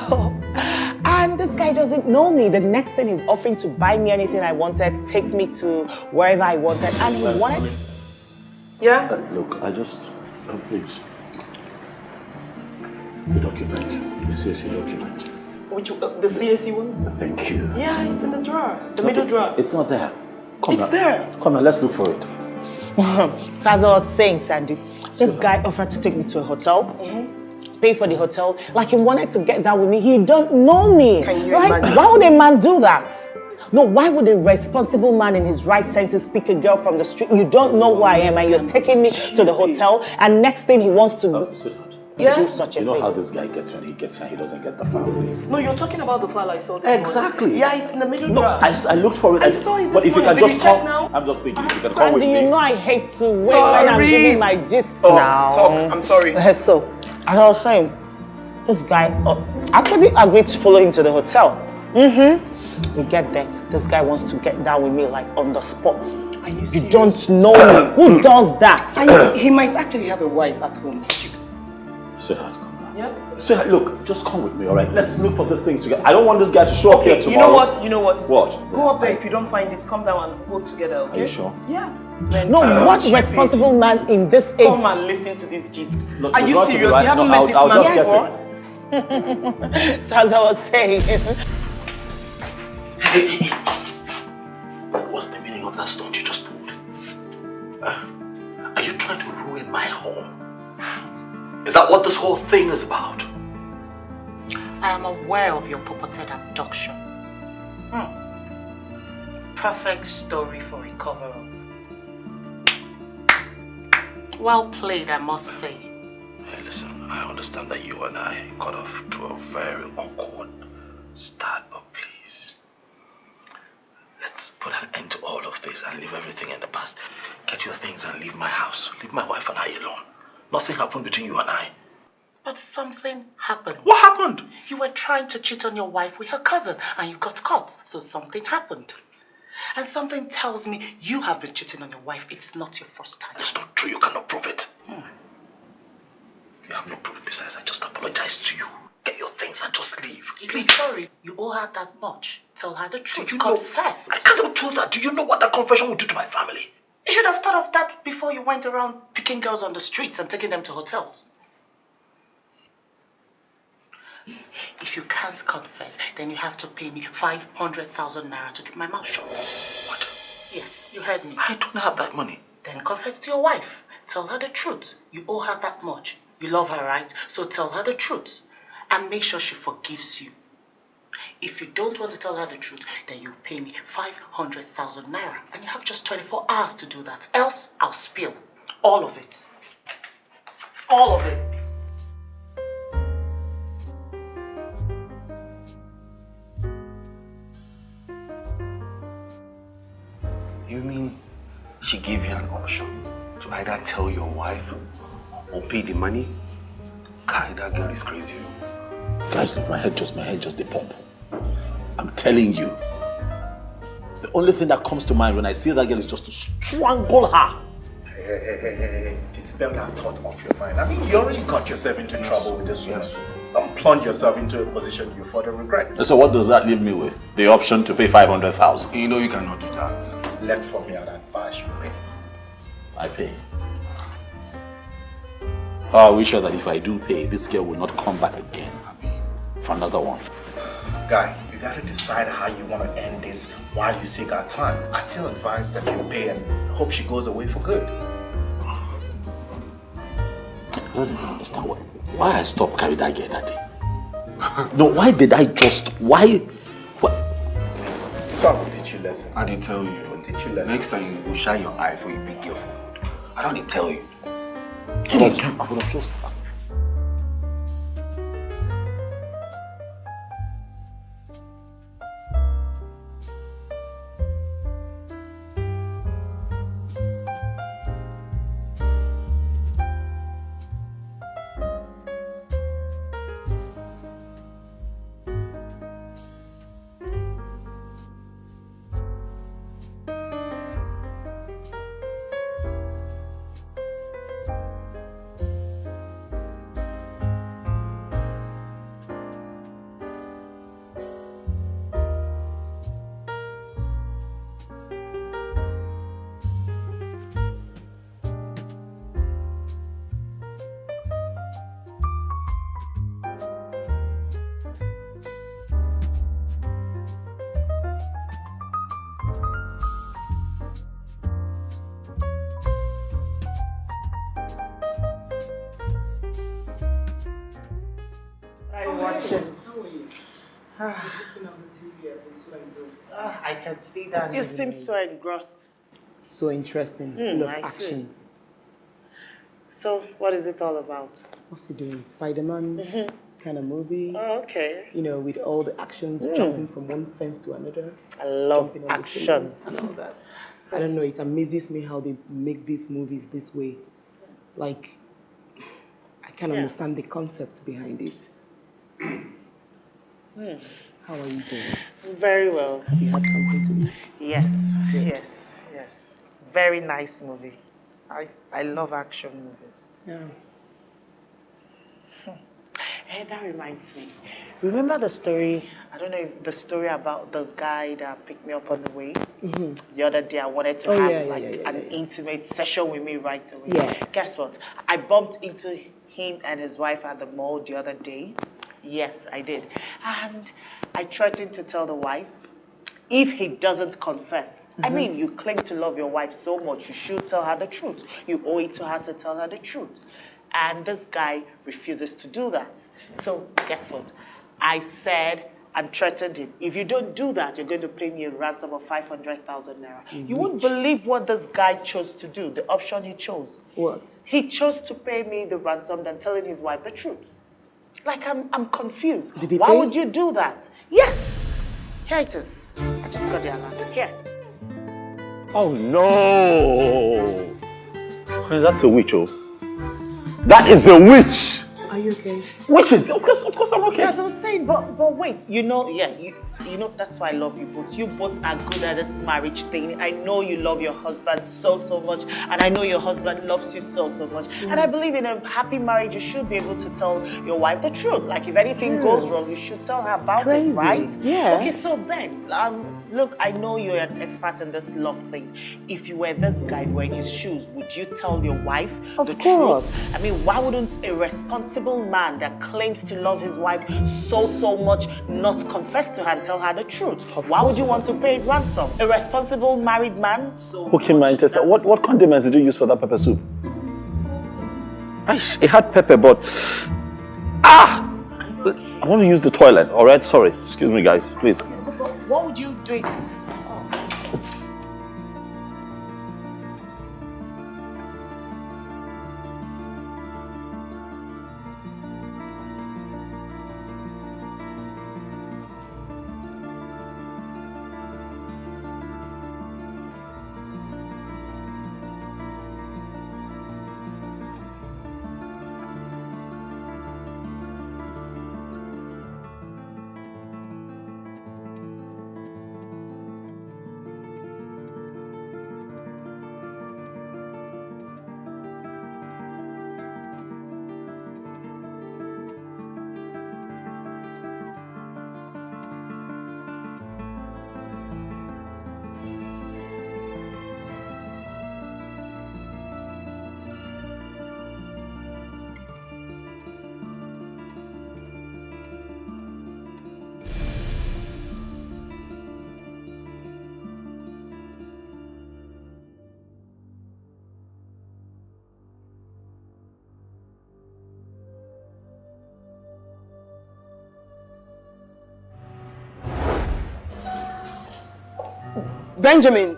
and this guy doesn't know me. The next thing he's offering to buy me anything I wanted, take me to wherever I wanted, and he wanted... Yeah? Look, I just... please. The document. The CAC document. Which, the CAC one? Thank you. Yeah, it's in the drawer. The middle drawer. It's not there. It's there. Come on, let's look for it. So as I was saying, Sandy, this guy offered to take me to a hotel, pay for the hotel, like he wanted to get down with me. He don't know me. Can you right? imagine? Why would a man do that? No, why would a responsible man in his right senses pick a girl from the street? You don't know who I am and you're taking me to the hotel and next thing he wants to do such a thing. You know how this guy gets when he gets here, he doesn't get the file, please. No, you're talking about the file I saw. Exactly. Yeah, it's in the middle No, drawer. I looked for it. I saw it but this if you can morning. just Did you check come, now? I'm just thinking, if you can come Sandy, with me. you know I hate to wait when I'm giving my gist now. Talk. I'm sorry. So, as I was saying, this guy actually agreed to follow him to the hotel. We get there, this guy wants to get down with me like on the spot. Are you serious? You don't know me. Who does that? He might actually have a wife at home. Sweetheart, come down. Yeah. Sweetheart, look, just come with me, all right? Let's look for this thing together. I don't want this guy to show up here You tomorrow. know what? What? Go up there. If you don't find it, come down and go together, okay? Are you sure? Yeah. No, what responsible man in this age? Come and listen to this gist. Look, Are we're you going to serious? the right- You haven't No, met this I'll man just before? get it. So as I was saying, What's the meaning of that stunt you just pulled? Are you trying to ruin my home? Is that what this whole thing is about? I am aware of your purported abduction. Perfect story for a cover-up. Well played, I must say. Hey, listen, I understand that you and I got off to a very awkward start, but please, let's put an end to all of this and leave everything in the past. Get your things and leave my house. Leave my wife and I alone. Nothing happened between you and I. But something happened. What happened? You were trying to cheat on your wife with her cousin and you got caught, so something happened. And something tells me you have been cheating on your wife. It's not your first time. It's not true. You cannot prove it. You have no proof. Besides, I just apologized to you. Get your things and just leave. Please. Sorry. You owe her that much. Tell her the truth. Do you know- Confess. I cannot do that. Do you know what that confession would do to my family? You should have thought of that before you went around picking girls on the streets and taking them to hotels. If you can't confess, then you have to pay me 500,000 naira to keep my mouth shut. What? Yes, you heard me. I don't have that money. Then confess to your wife. Tell her the truth. You owe her that much. You love her, right? So tell her the truth. And make sure she forgives you. If you don't want to tell her the truth, then you pay me 500,000 naira. And you have just 24 hours to do that. Else, I'll spill all of it. All of it. You mean she gave you an option to either tell your wife or pay the money? God, that girl is crazy. Guys, look, my head just dey pop. I'm telling you. The only thing that comes to mind when I see that girl is just to strangle her. Hey, dispel that thought off your mind. I mean, you already got yourself into trouble with this woman. Don't plunge yourself into a position you further regret. So what does that leave me with? The option to pay 500,000. You know you cannot do that. Let from here that advice you pay. I pay. How are we sure that if I do pay, this girl will not come back again for another one? Guy, you gotta decide how you want to end this while you still got time. I still advise that you pay and hope she goes away for good. I don't even understand why I stopped carrying that girl that day. No, why did I just, why? So I will teach you a lesson. I didn't tell you. I will teach you a lesson. Next time you will shine your eye for you big girl food. I don't need to tell you. I would have just... I can see that. You seem so engrossed. So interesting. Full of action. So, what is it all about? What's he doing? Spider-Man kind of movie. Oh, okay. You know, with all the actions, jumping from one fence to another. I love action and all that. I don't know, it amazes me how they make these movies this way. Like, I can't understand the concept behind it. How are you doing? Very well. Have you had something to eat? Yes, yes. Very nice movie. I love action movies. Yeah. Hey, that reminds me. Remember the story, I don't know if the story about the guy that picked me up on the way? The other day I wanted to have an intimate session with me right away. Yes. Guess what? I bumped into him and his wife at the mall the other day. Yes, I did. And I threatened to tell the wife, if he doesn't confess, I mean, you claim to love your wife so much, you should tell her the truth. You owe it to her to tell her the truth. And this guy refuses to do that. So guess what? I said and threatened him, if you don't do that, you're going to pay me a ransom of 500,000 naira. You won't believe what this guy chose to do, the option he chose. What? He chose to pay me the ransom than telling his wife the truth. Like, I'm confused. Did he Why pay? would you do that? Yes. Here it is. I just got the alert. Here. Oh no! Honey, that's a witch, oh. That is a witch! Are you okay? Witches! Of course I'm okay. Yes, I was saying, but wait, you know, you know, that's why I love you both. You both are good at this marriage thing. I know you love your husband so much, and I know your husband loves you so much. And I believe in a happy marriage, you should be able to tell your wife the truth. Like, if anything goes wrong, you should tell her about it, right? Yeah. Okay, so Ben, look, I know you're an expert in this love thing. If you were this guy, were in his shoes, would you tell your wife the truth? I mean, why wouldn't a responsible man that claims to love his wife so much not confess to her and tell her the truth? Why would you want to pay ransom? A responsible married man? Hooking my intestine. What condiments did you use for that pepper soup? It had pepper, but... I want to use the toilet, alright? Sorry, excuse me guys, please. Okay, so what would you do? Benjamin!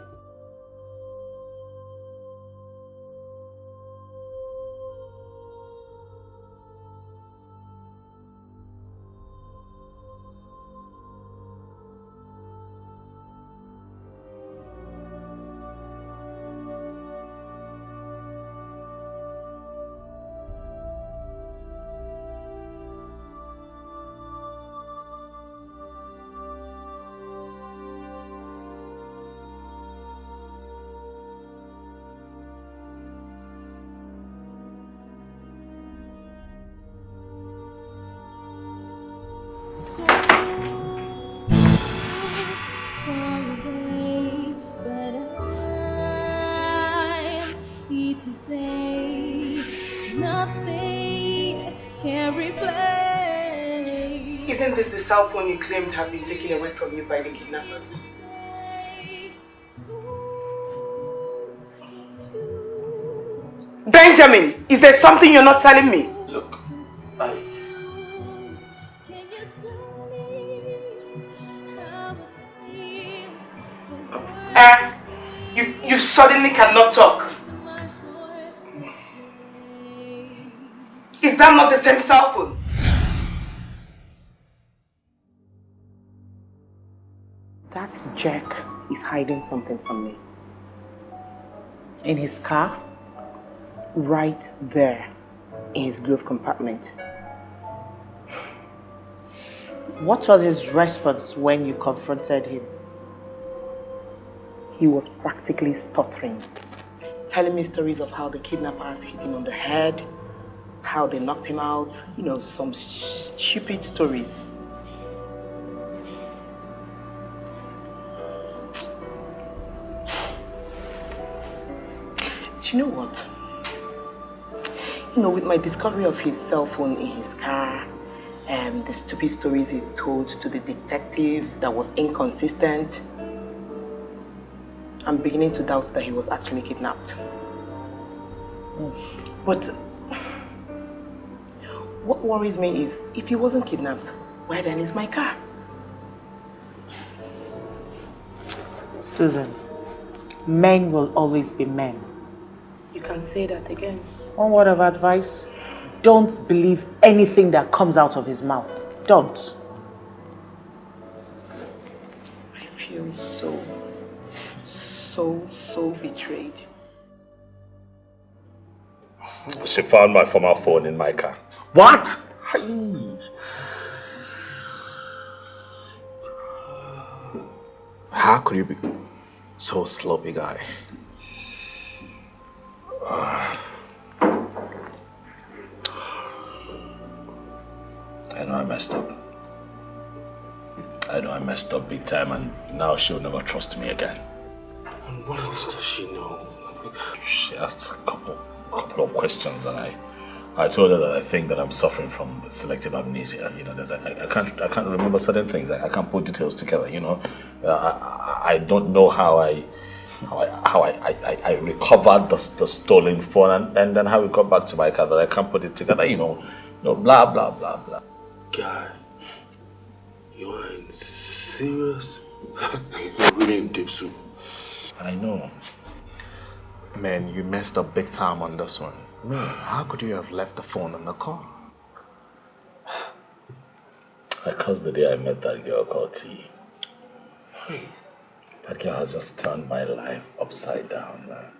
So far away, but I'm here today. Nothing can replace. Isn't this the cell phone you claimed had been taken away from you by the kidnappers? Benjamin, is there something you're not telling me? Look, You suddenly cannot talk. Is that not the same cell phone? That Jack is hiding something from me. In his car, right there in his glove compartment. What was his response when you confronted him? He was practically stuttering, telling me stories of how the kidnappers hit him on the head, how they knocked him out, some stupid stories. Do you know what? With my discovery of his cell phone in his car, the stupid stories he told to the detective that was inconsistent, I'm beginning to doubt that he was actually kidnapped. But what worries me is, if he wasn't kidnapped, where then is my car? Susan, men will always be men. You can say that again. One word of advice, don't believe anything that comes out of his mouth. Don't. I feel so betrayed. She found my former phone in my car. What? How could you be so sloppy, guy? I know I messed up. I know I messed up big time, and now she'll never trust me again. And what else does she know? She asked a couple of questions, and I told her that I think that I'm suffering from selective amnesia. That I can't remember certain things. I can't put details together. I don't know how I recovered the stolen phone and then how it got back to my car. That I can't put it together. Blah blah blah blah. God, you are in serious. You're really in deep soup. I know. Man, you messed up big time on this one. Man, how could you have left the phone in the car? Because the day I met that girl called T. That girl has just turned my life upside down, man.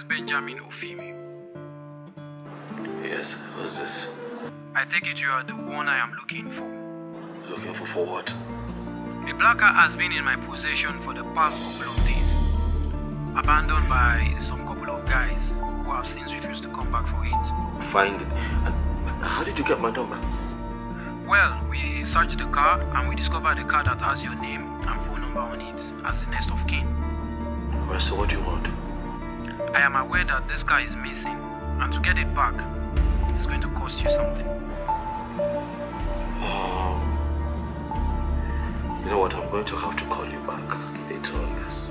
Benjamin Ofimi. Yes, who's this? I take it you are the one I am looking for. Looking for what? A black car has been in my possession for the past couple of days, abandoned by some couple of guys who have since refused to come back for it. Find it. And how did you get my number? Well, we searched the car and we discovered a car that has your name and phone number on it as the next of kin. Well, so what do you want? I am aware that this car is missing, and to get it back, it's going to cost you something. You know what? I'm going to have to call you back later on this.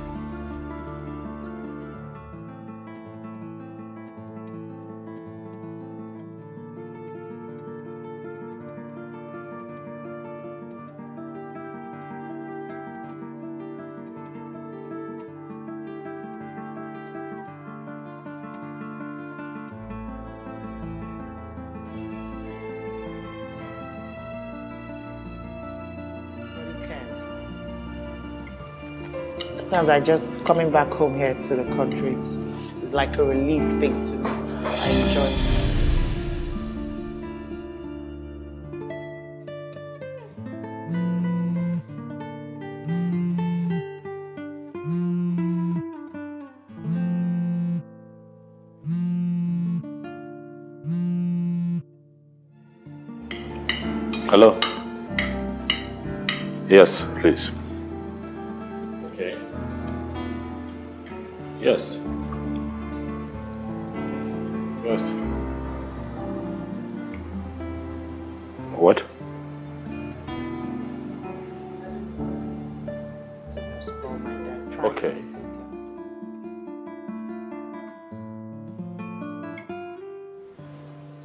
Sometimes I just coming back home here to the country. It's like a relief thing to me. I enjoy it. Hello? Yes, please. Okay. Yes. Yes. What? Okay.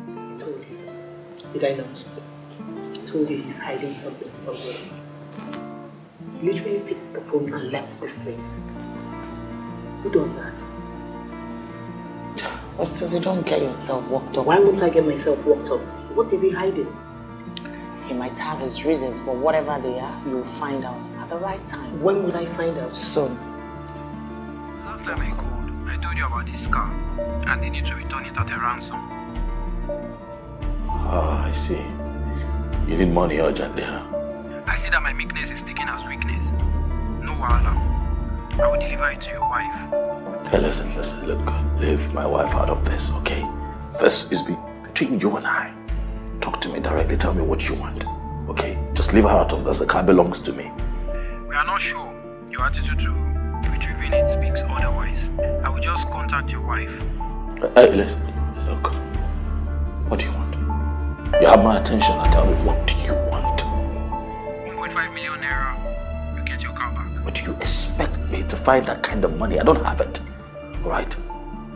I told you. Did I not? I told you he's hiding something from you. He literally picked the phone and left this place. Who does that? Oh, Susie, don't get yourself worked up. Why won't I get myself worked up? What is he hiding? He might have his reasons, but whatever they are, you'll find out at the right time. When will I find out? Soon. Last time I called, I told you about this car, and they need to return it at a ransom. Ah, I see. You need money urgently, huh? I see that my meekness is taken as weakness. No wahala. I will deliver it to your wife. Hey, listen, look, leave my wife out of this, okay? This is between you and I. Talk to me directly, tell me what you want, okay? Just leave her out of this, the car belongs to me. We are not sure. Your attitude to retrieving it speaks otherwise. I will just contact your wife. Hey, listen, look, what do you want? You have my attention, now tell me, what do you want? 1.5 million naira, you get your car back. But do you expect me to find that kind of money? I don't have it, right?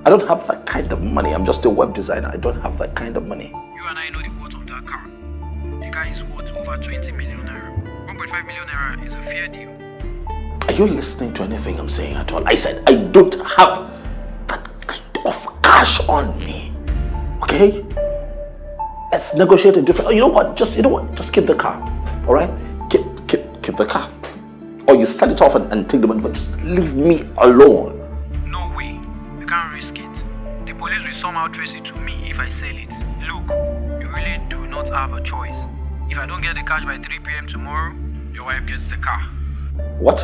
I don't have that kind of money. I'm just a web designer. I don't have that kind of money. You and I know the worth of that car. The car is worth over 20 million naira. 1.5 million naira is a fair deal. Are you listening to anything I'm saying at all? I said I don't have that kind of cash on me, okay? Let's negotiate a different. Oh, you know what? Just keep the car, all right? Keep the car, or you sell it off and take the money, but just leave me alone. No way. You can't risk it. The police will somehow trace it to me if I sell it. Look, you really do not have a choice. If I don't get the cash by 3 p.m. tomorrow, your wife gets the car. What?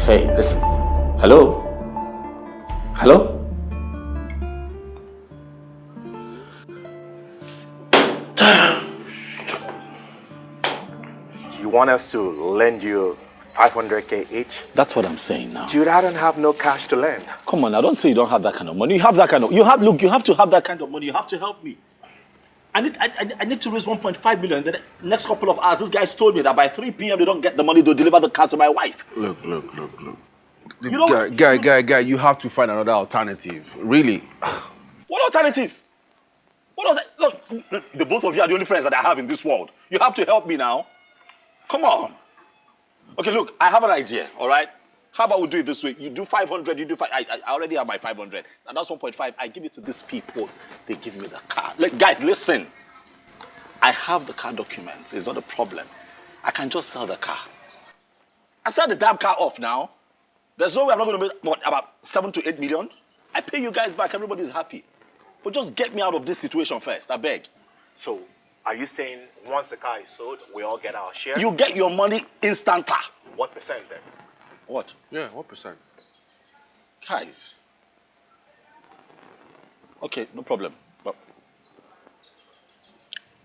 Hey, listen. Hello? Hello? You want us to lend you 500k each? That's what I'm saying now. Dude, I don't have no cash to lend. Come on, now don't say you don't have that kind of money. You have that kind of. You have to have that kind of money. You have to help me. I need to raise 1.5 million. The next couple of hours, this guys told me that by 3 p.m. they don't get the money to deliver the car to my wife. Look. Guy, you have to find another alternative. Really. What alternative? Look, the both of you are the only friends that I have in this world. You have to help me now. Come on. Okay, look, I have an idea, all right? How about we do it this way? You do 500, you do 5. I already have my 500. And that's 1.5. I give it to these people. They give me the car. Like, guys, listen. I have the car documents. It's not a problem. I can just sell the car. I sell the damn car off now. There's no way I'm not going to make about 7 to 8 million. I pay you guys back. Everybody's happy. But just get me out of this situation first. I beg. So, are you saying once the car is sold, we all get our share? You get your money instanta. What percent then? What? Yeah, what percent? Guys, Okay, no problem. But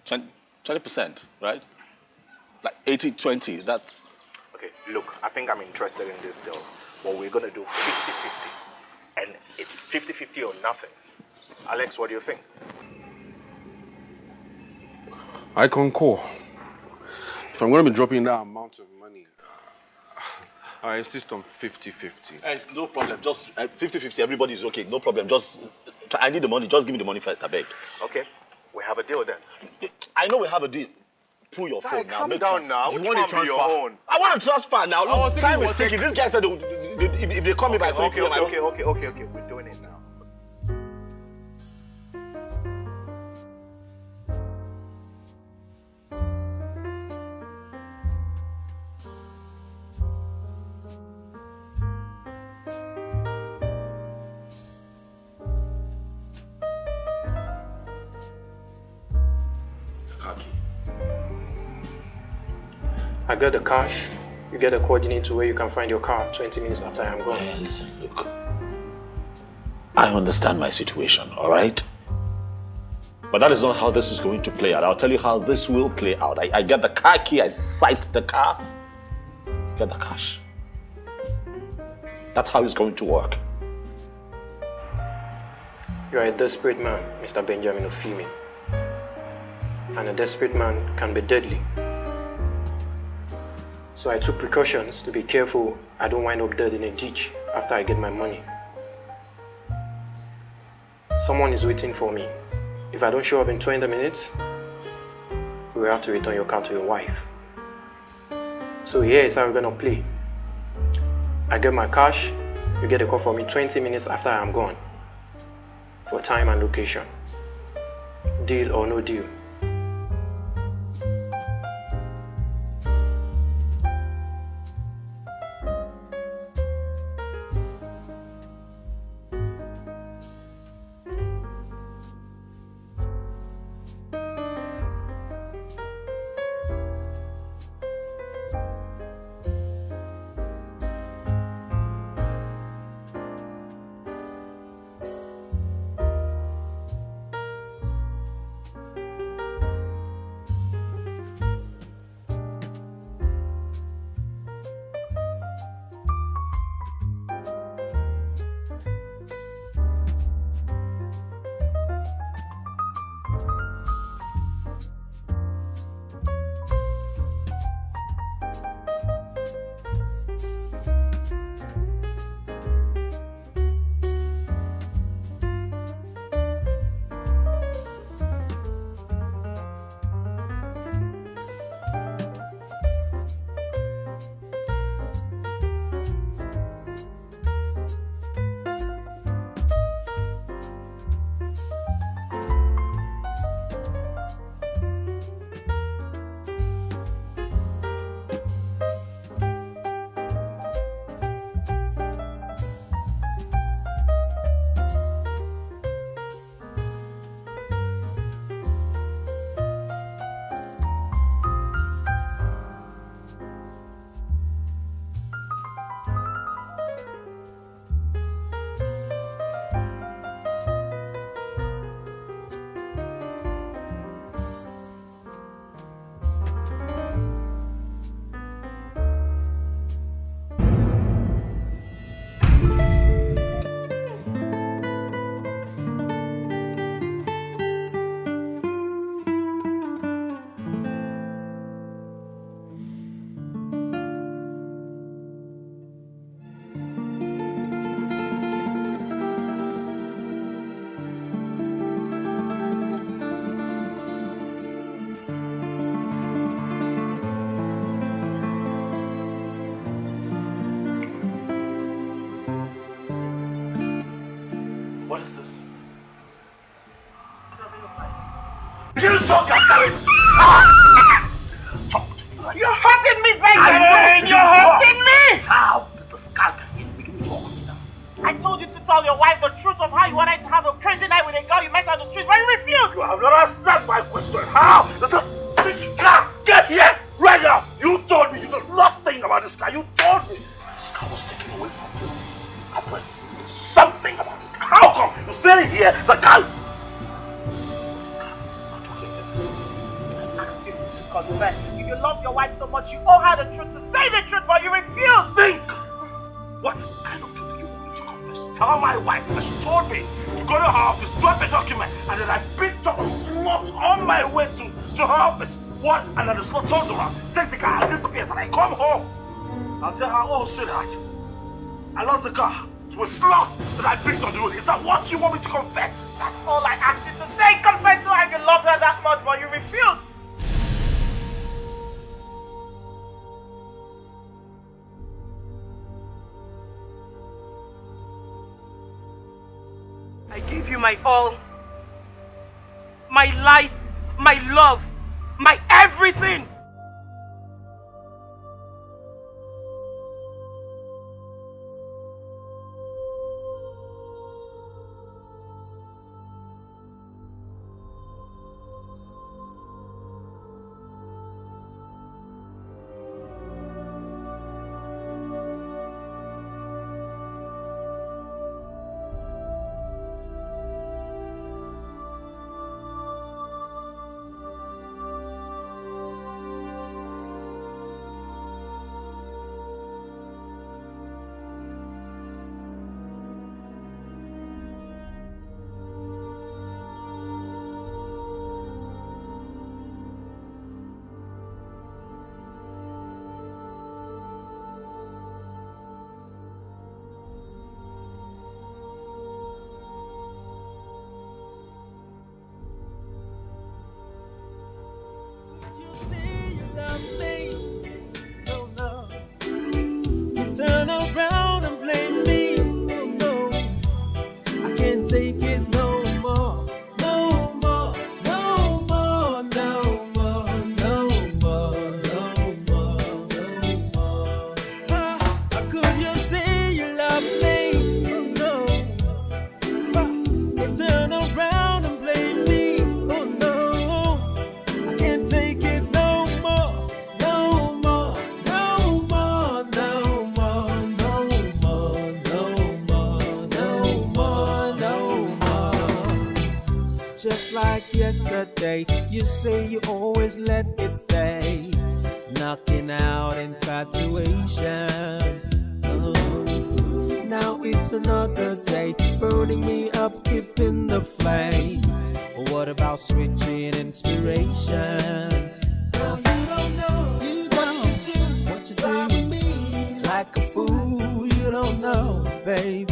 20%, right? Like 80-20, that's... Okay, look, I think I'm interested in this deal. But we're going to do 50-50. And it's 50-50 or nothing. Alex, what do you think? I concur. If I'm going to be dropping that amount of money, I insist on 50-50. It's no problem. Just 50-50, everybody's okay. No problem. Just, I need the money. Just give me the money first, I beg. Okay, we have a deal then. I know we have a deal. Pull your phone now. Calm down now. You want a transfer? I want a transfer now. Look, time is ticking. This guy said if they call me by 3 p.m. Okay. We're doing it now. I got the cash. You get a coordinate to where you can find your car 20 minutes after I am gone. Yeah, listen, look. I understand my situation, all right? But that is not how this is going to play out. I'll tell you how this will play out. I get the car key, I sight the car, get the cash. That's how it's going to work. You are a desperate man, Mr. Benjamin Ofimi. And a desperate man can be deadly. So I took precautions to be careful I don't wind up dead in a ditch after I get my money. Someone is waiting for me. If I don't show up in 20 minutes, we will have to return your car to your wife. So here is how we're gonna play. I get my cash, you get a call from me 20 minutes after I am gone. For time and location. Deal or no deal. You talk after it! Talk to me like You're hurting me, Benjamin! You're hurting me! How did the sky begin to talk to me now? I told you to tell your wife the truth of how you wanted to have a crazy night with a girl you met on the street, but you refused! You have not answered my question. How did this big car get here right now? You told me you know nothing about this car. You told me this car was taken away from you. I put something about this car. How come? You stay here, the car... Confess. If you love your wife so much, you owe her the truth to say the truth, but you refuse. Think! What kind of truth do you want me to confess? Tell my wife that she told me to go to her office, drop a document, and that I picked up a slot on my way to her office. What? And then the slot turns around, takes the car, and disappears, and I come home. I'll tell her, oh, sweetheart, I lost the car to a slot that I picked on the road. Is that what you want me to confess? That's all I asked you to say. Confess to her if you love her that much, but you refuse. I gave you my all, my life, my love, my everything. Turn around and blame me. Oh no, I can't take it no more. No more, no more, no more, no more, no more, no more. How could you say you love me? Oh no, you turn around and blame me. Oh no, I can't take it no more. No more, no more, no more. Just like yesterday, you say you always let it stay, knocking out infatuations. Oh. Now it's another day, burning me up, keeping the flame. What about switching inspirations? Girl, you don't know what you do with me like a fool. You don't know, baby.